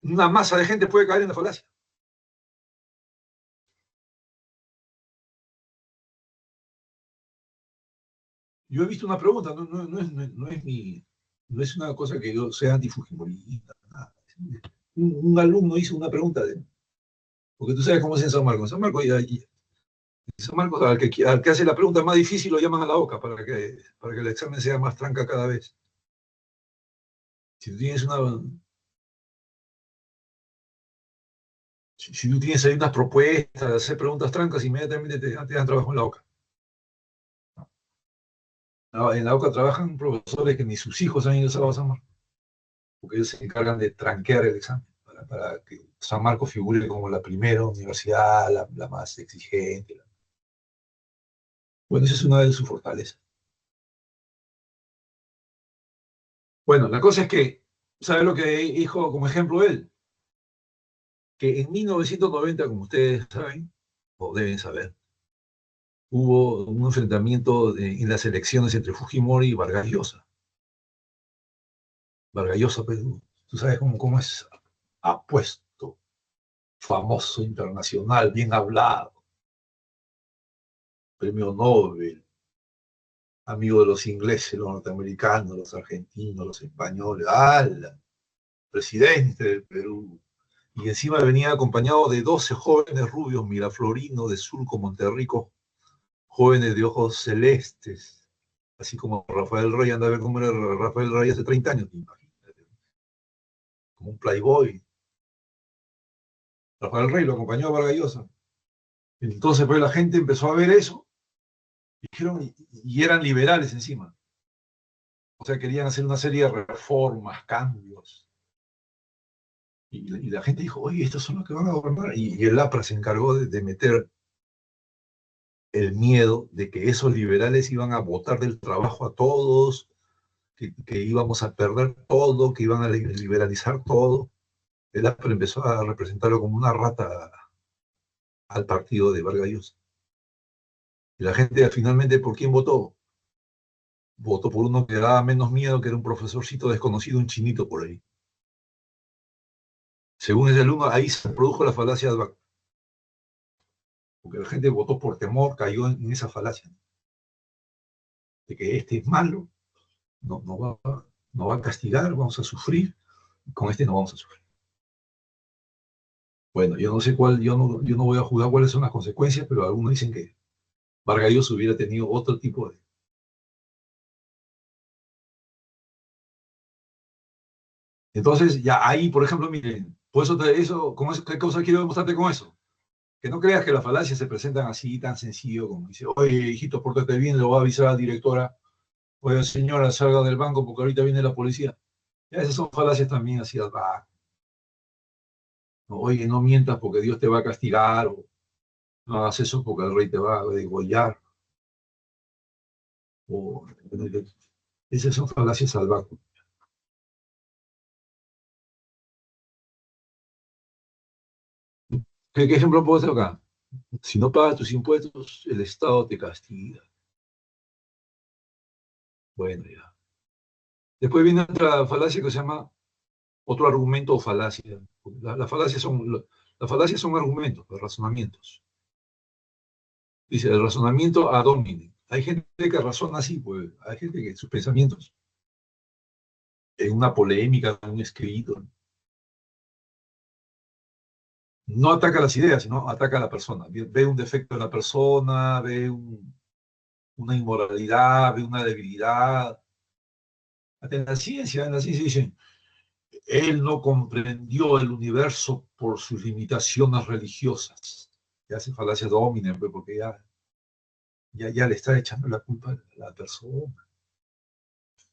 A: una masa de gente puede caer en la falacia. Yo he visto una pregunta, no es una cosa que yo sea antifujimorista, nada. Un alumno hizo una pregunta, porque tú sabes cómo es en San Marcos. En San Marcos al que hace la pregunta más difícil lo llaman a la boca para que el examen sea más tranca cada vez. Si tú tienes si tú tienes ahí unas propuestas, hacer preguntas trancas, inmediatamente te dan trabajo en la boca. No, en la boca trabajan profesores que ni sus hijos han ingresado a San Marcos, porque ellos se encargan de tranquear el examen, para que San Marcos figure como la primera universidad, la más exigente. Bueno, esa es una de sus fortalezas. Bueno, la cosa es que, ¿sabe lo que dijo como ejemplo él? Que en 1990, como ustedes saben, o deben saber, hubo un enfrentamiento en las elecciones entre Fujimori y Vargas Llosa. Vargas Llosa, pues, tú sabes cómo es apuesto, famoso, internacional, bien hablado, premio Nobel, amigo de los ingleses, los norteamericanos, los argentinos, los españoles, ¡ala! Presidente del Perú. Y encima venía acompañado de 12 jóvenes rubios miraflorinos de Surco, Monterrico, jóvenes de ojos celestes, así como Rafael Rey. Anda a ver cómo era Rafael Rey hace 30 años, imagínate, como un playboy. Rafael Rey lo acompañó a Vargas Llosa. Entonces, pues la gente empezó a ver eso, y eran liberales encima. O sea, querían hacer una serie de reformas, cambios. Y la gente dijo, oye, estos son los que van a gobernar. Y el APRA se encargó de meter el miedo de que esos liberales iban a botar del trabajo a todos, que íbamos a perder todo, que iban a liberalizar todo. El APRA empezó a representarlo como una rata al partido de Vargas Llosa. Y la gente finalmente, ¿por quién votó? Votó por uno que daba menos miedo, que era un profesorcito desconocido, un chinito por ahí. Según ese alumno, ahí se produjo la falacia de Advac, porque la gente votó por temor, cayó en esa falacia, de que este es malo, no va a castigar, vamos a sufrir, con este no vamos a sufrir. Bueno, yo no sé cuál, yo no voy a juzgar cuáles son las consecuencias, pero algunos dicen que Vargas Llosa hubiera tenido otro tipo de... Entonces, ya ahí, por ejemplo, miren, por eso, ¿qué cosa quiero demostrarte con eso? Que no creas que las falacias se presentan así tan sencillo como dice, oye, hijito, pórtate bien, le voy a avisar a la directora, oye, señora, salga del banco porque ahorita viene la policía. Ya esas son falacias también así, no, oye, no mientas porque Dios te va a castigar, o no hagas eso porque el rey te va a degollar, o esas son falacias salvajes. ¿Qué ejemplo puedo hacer acá? Si no pagas tus impuestos, el Estado te castiga. Bueno, ya. Después viene otra falacia que se llama otro argumento o falacia. Las falacias son argumentos, razonamientos. Dice, el razonamiento ad hominem. Hay gente que razona así, pues. Hay gente que sus pensamientos, en una polémica, en un escrito, no ataca las ideas, sino ataca a la persona. Ve un defecto en la persona, una inmoralidad, ve una debilidad. Hasta en la ciencia dicen, él no comprendió el universo por sus limitaciones religiosas. Ya hace falacia de hominem, pues, porque ya le está echando la culpa a la persona.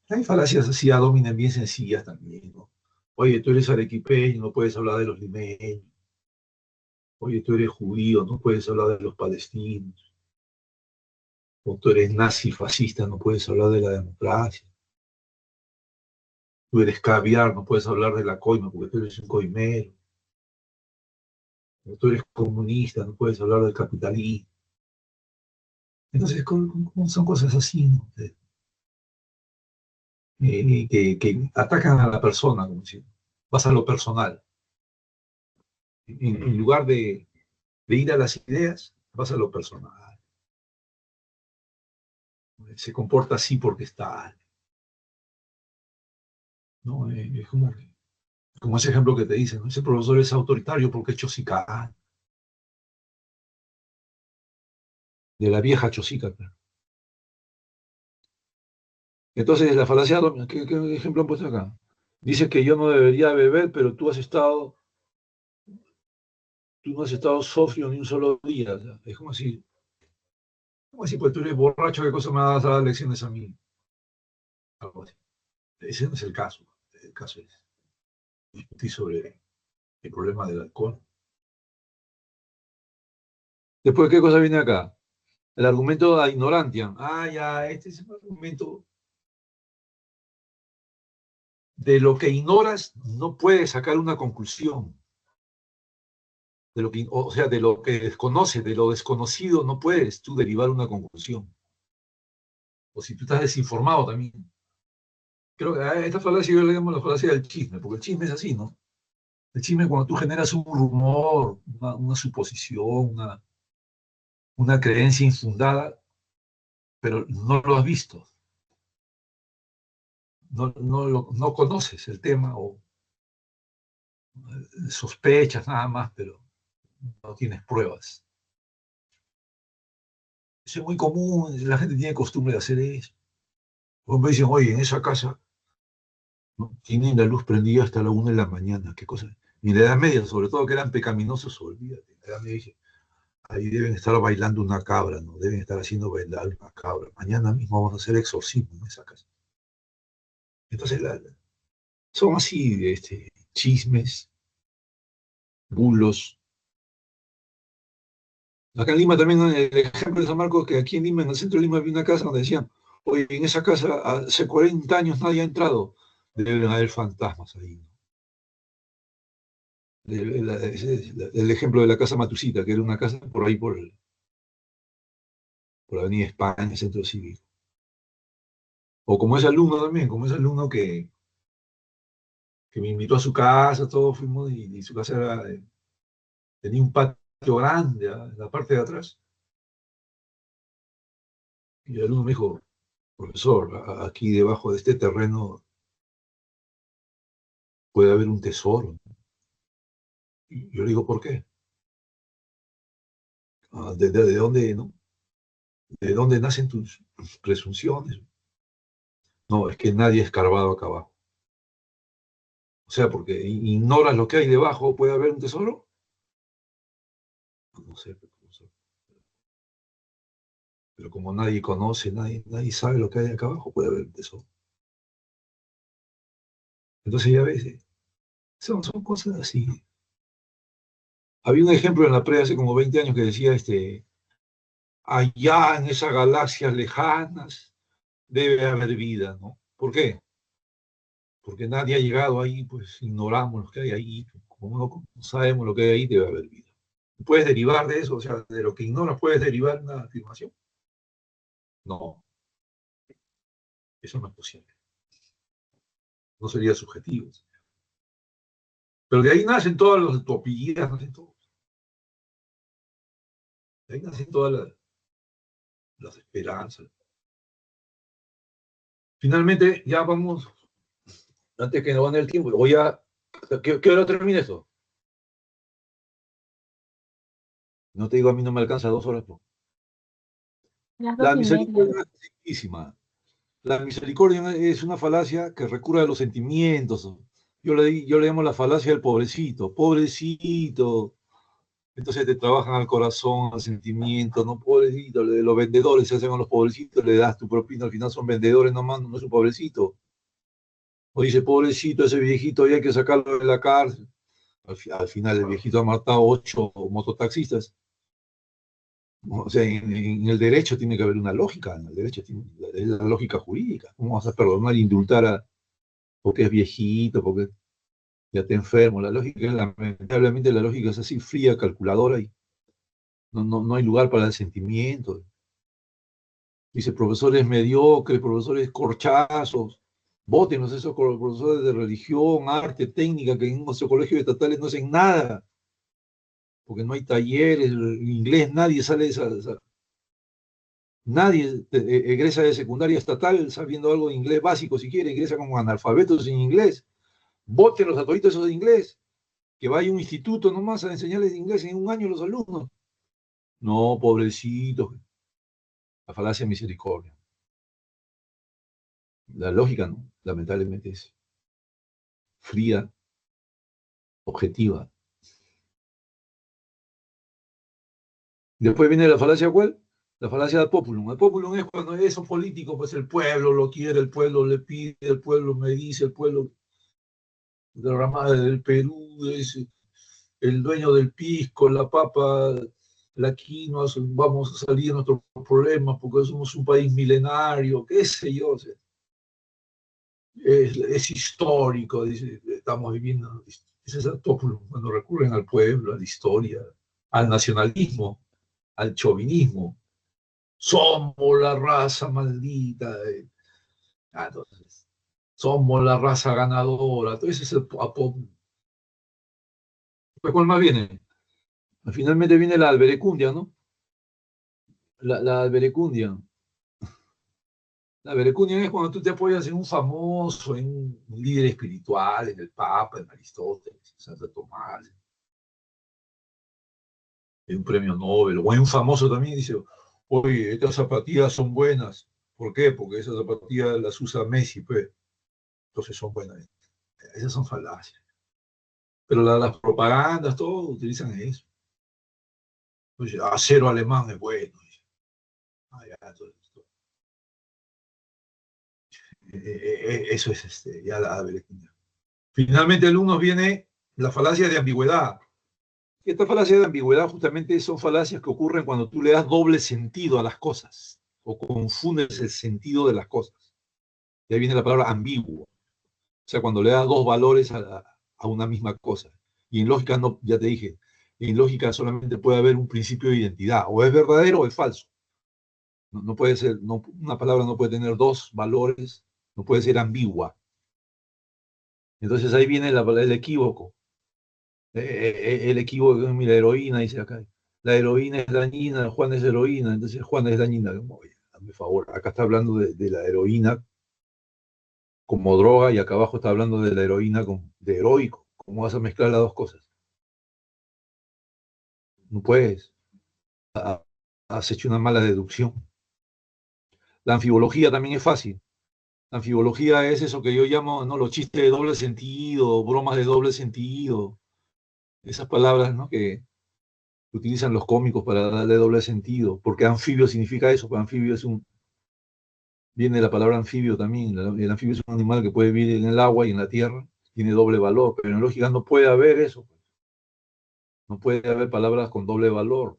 A: Hay falacias así ad hominem bien sencillas también, ¿no? Oye, tú eres arequipeño, no puedes hablar de los limeños. Oye, tú eres judío, no puedes hablar de los palestinos. O tú eres nazi fascista, no puedes hablar de la democracia. Tú eres caviar, no puedes hablar de la coima porque tú eres un coimero. O tú eres comunista, no puedes hablar del capitalismo. Entonces, son cosas así, ¿no? Que atacan a la persona, como si vas a lo personal. En lugar de ir a las ideas, vas a lo personal. Se comporta así porque está, ¿no? Es como ese ejemplo que te dicen, ¿no? Ese profesor es autoritario porque es chosica, de la vieja chosica. Claro. Entonces, la falacia, ¿qué ejemplo han puesto acá? Dice que yo no debería beber, pero tú no has estado sobrio ni un solo día. O sea, es como si pues tú eres borracho, ¿qué cosa me vas a dar lecciones a mí? Algo así. Ese no es el caso. El caso es discutir sobre el problema del alcohol. Después, ¿qué cosa viene acá? El argumento de ignorantia. Ah, ya, este es un argumento. De lo que ignoras no puedes sacar una conclusión. O sea, de lo que desconoces, de lo desconocido, no puedes tú derivar una conclusión. O si tú estás desinformado también. Creo que a esta falacia yo le llamo la falacia del chisme, porque el chisme es así, ¿no? El chisme es cuando tú generas un rumor, una suposición, una creencia infundada, pero no lo has visto, no conoces el tema o sospechas nada más, pero no tienes pruebas. Eso es muy común, la gente tiene costumbre de hacer eso. Por ejemplo, dicen, oye, en esa casa, ¿no? Tienen la luz prendida hasta la 1 de la mañana, qué cosa. Y en la Edad Media, sobre todo, que eran pecaminosos, olvídate. En la Edad Media dije, ahí deben estar bailando una cabra, ¿no? Deben estar haciendo bailar una cabra. Mañana mismo vamos a hacer exorcismo en esa casa. Entonces, son así, chismes, bulos. Acá en Lima también, el ejemplo de San Marcos, que aquí en Lima, en el centro de Lima, había una casa donde decían, oye, en esa casa hace 40 años nadie ha entrado. Deben haber fantasmas ahí, ¿no? El ejemplo de la casa Matusita, que era una casa por ahí, por por la Avenida España, Centro Cívico. O como ese alumno también, como ese alumno que me invitó a su casa, todos fuimos, y su casa tenía un patio grande en la parte de atrás. Y el alumno me dijo, profesor, aquí debajo de este terreno puede haber un tesoro. Y yo le digo, ¿por qué? ¿De dónde, no? ¿De dónde nacen tus presunciones? No, es que nadie ha escarbado acá abajo. O sea, porque ignoras lo que hay debajo, ¿puede haber un tesoro? No sé, profesor. Pero como nadie conoce, nadie sabe lo que hay acá abajo, puede haber un tesoro. Entonces ya ves, son cosas así. Había un ejemplo en la pre hace como 20 años que decía, allá en esas galaxias lejanas debe haber vida, ¿no? ¿Por qué? Porque nadie ha llegado ahí, pues ignoramos lo que hay ahí. Como no sabemos lo que hay ahí, debe haber vida. ¿Puedes derivar de eso? O sea, de lo que ignoras, ¿puedes derivar una afirmación? No, eso no es posible. No sería subjetivo. Pero de ahí nacen todas las utopías, nacen todo. De ahí nacen todas las esperanzas. Finalmente, ya vamos, antes que nos gane el tiempo, voy a... ¿Qué hora termina esto? No te digo, a mí no me alcanza 2 horas.
B: Las
A: La
B: 2:30.
A: misericordia es simplísima. La misericordia es una falacia que recurre a los sentimientos. Yo le llamo la falacia del pobrecito. Pobrecito. Entonces te trabajan al corazón, al sentimiento, no pobrecito. Los vendedores se hacen a los pobrecitos, le das tu propina, al final son vendedores nomás, no es un pobrecito. O dice, pobrecito, ese viejito, ya hay que sacarlo de la cárcel. Al final el viejito ha matado 8 mototaxistas. O sea, en el derecho tiene que haber una lógica, en el derecho es la lógica jurídica. ¿Cómo vas a perdonar e indultar porque es viejito, porque ya está enfermo? La lógica, lamentablemente, la lógica es así, fría, calculadora, y no hay lugar para el sentimiento. Dice, profesores mediocres, profesores corchazos, vótenos esos profesores de religión, arte, técnica, que en nuestros colegios estatales no hacen nada, porque no hay talleres, inglés, nadie sale de esa. Nadie egresa de secundaria estatal sabiendo algo de inglés básico, si quiere, ingresa como analfabetos en inglés. Bótenlos a toditos esos de inglés, que vaya a un instituto nomás a enseñarles inglés en un año a los alumnos. No, pobrecitos, la falacia de misericordia. La lógica, no, lamentablemente es fría, objetiva. Después viene la falacia, ¿cuál? La falacia del populum. El populum es cuando esos políticos, pues el pueblo lo quiere, el pueblo le pide, el pueblo me dice, el pueblo de la Ramada del Perú es el dueño del pisco, la papa, la quinoa, vamos a salir de nuestros problemas porque somos un país milenario, qué sé yo. Es histórico, dice, estamos viviendo. Ese es el populum, cuando recurren al pueblo, a la historia, al nacionalismo, al chauvinismo. Somos la raza maldita. Entonces, somos la raza ganadora. Entonces, ese es el populum. ¿Cuál más viene? Finalmente viene la alberecundia, ¿no? La alberecundia. La verecundia es cuando tú te apoyas en un famoso, en un líder espiritual, en el Papa, en Aristóteles, en Santo Tomás, en un premio Nobel, o en un famoso también, dice, oye, estas zapatillas son buenas. ¿Por qué? Porque esas zapatillas las usa Messi, pues, entonces son buenas. Esas son falacias. Pero las propagandas, todos utilizan eso. Oye, acero alemán es bueno. Ah, ya, eso es ya la verecundia. Finalmente, el uno viene la falacia de ambigüedad. Esta falacia de ambigüedad justamente son falacias que ocurren cuando tú le das doble sentido a las cosas o confundes el sentido de las cosas. Y ahí viene la palabra ambiguo. O sea, cuando le das dos valores a una misma cosa. Y en lógica, no, ya te dije, en lógica solamente puede haber un principio de identidad. O es verdadero o es falso. No puede ser, una palabra no puede tener dos valores, no puede ser ambigua. Entonces ahí viene el equívoco. El equívoco, mira, heroína, dice acá. La heroína es dañina, Juan es heroína, entonces Juan es dañina. Oye, dame favor, acá está hablando de la heroína como droga y acá abajo está hablando de la heroína de heroico. ¿Cómo vas a mezclar las dos cosas? No puedes. Has hecho una mala deducción. La anfibología también es fácil. La anfibología es eso que yo llamo, ¿no?, los chistes de doble sentido, bromas de doble sentido, esas palabras, ¿no?, que utilizan los cómicos para darle doble sentido, porque anfibio significa eso, pues anfibio viene de la palabra anfibio también, el anfibio es un animal que puede vivir en el agua y en la tierra, tiene doble valor, pero en lógica no puede haber eso, pues. No puede haber palabras con doble valor.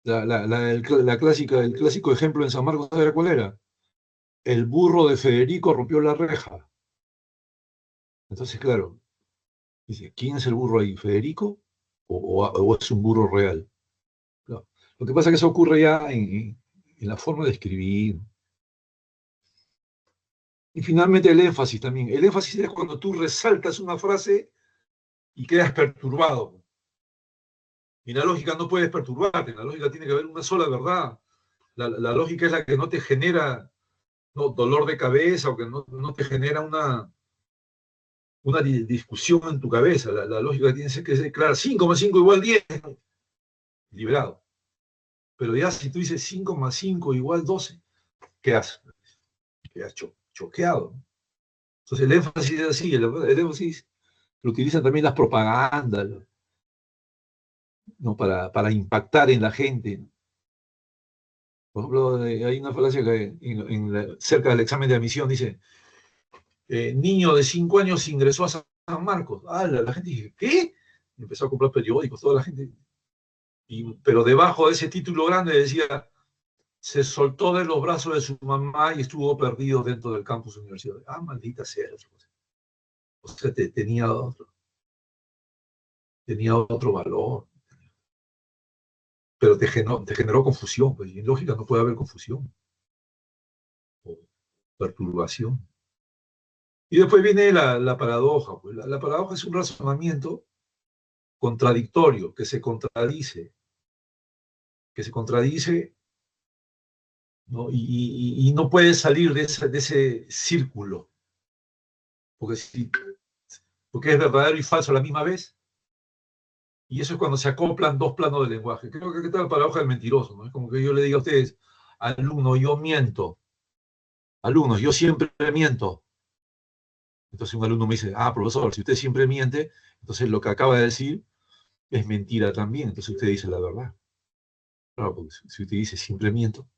A: El clásico ejemplo en San Marcos, ¿sabe cuál era? El burro de Federico rompió la reja. Entonces, claro, dice, ¿quién es el burro ahí? ¿Federico? ¿O es un burro real? Claro. Lo que pasa es que eso ocurre ya en la forma de escribir. Y finalmente el énfasis también. El énfasis es cuando tú resaltas una frase y quedas perturbado. Y la lógica no puedes perturbarte, la lógica tiene que haber una sola verdad. La lógica es la que no te genera, no, dolor de cabeza o que no te genera una discusión en tu cabeza. La lógica tiene que ser clara. 5 más 5 igual 10. Liberado. Pero ya si tú dices 5 más 5 igual 12, quedas choqueado. Entonces el énfasis es así, el énfasis lo utilizan también las propagandas, ¿no?, para impactar en la gente. Por ejemplo, hay una falacia que cerca del examen de admisión dice, niño de 5 años ingresó a San Marcos. Ah, la gente dice, ¿qué? Y empezó a comprar periódicos, toda la gente. Pero debajo de ese título grande decía, se soltó de los brazos de su mamá y estuvo perdido dentro del campus universitario. Ah, maldita sea. O sea, tenía otro valor. Pero te generó confusión. Pues, y en lógica no puede haber confusión o perturbación. Y después viene la paradoja. Pues, la paradoja es un razonamiento contradictorio, que se contradice, ¿no? Y no puede salir de ese círculo, porque es verdadero y falso a la misma vez, y eso es cuando se acoplan dos planos del lenguaje. Creo que está la paradoja del mentiroso, ¿no? Es como que yo le diga a ustedes, alumno, yo miento, alumnos, yo siempre miento. Entonces un alumno me dice, ah, profesor, si usted siempre miente, entonces lo que acaba de decir es mentira también, entonces usted dice la verdad. Claro, porque si usted dice siempre miento,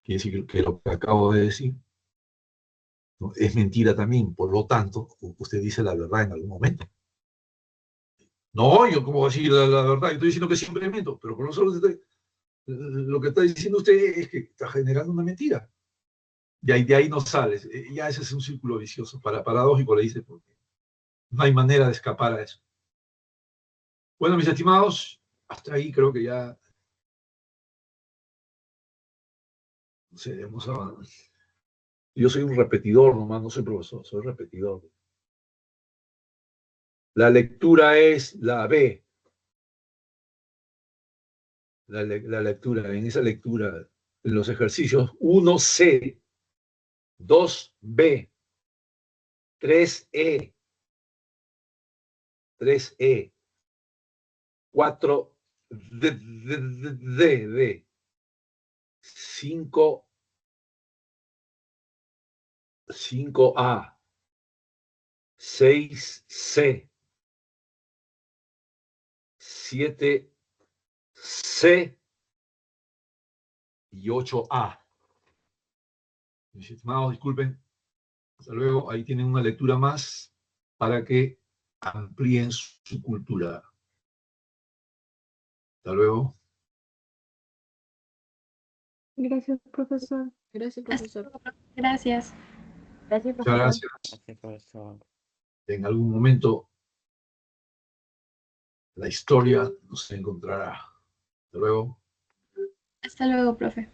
A: quiere decir que lo que acabo de decir, ¿no?, es mentira también, por lo tanto, usted dice la verdad en algún momento. No, yo cómo voy a decir la verdad, yo estoy diciendo que siempre miento, pero por lo que está diciendo usted es que está generando una mentira. Y de ahí no sales. Ya ese es un círculo vicioso, paradójico le dice, porque no hay manera de escapar a eso. Bueno, mis estimados, hasta ahí creo que ya, no sé, hemos avanzado. Yo soy un repetidor nomás, no soy profesor, soy repetidor. La lectura es la B. La lectura, en esa lectura, en los ejercicios 1C, 2B, 3E, 3E, 4D, 5A, 6C, 7C y 8A. Mis estimados, disculpen, hasta luego. Ahí tienen una lectura más para que amplíen su cultura. Hasta luego.
B: Gracias, profesor.
C: Gracias, profesor.
D: Gracias.
B: Gracias,
A: Muchas
B: profesor.
A: gracias. En algún momento La historia nos encontrará. Hasta luego.
B: Hasta luego, profe.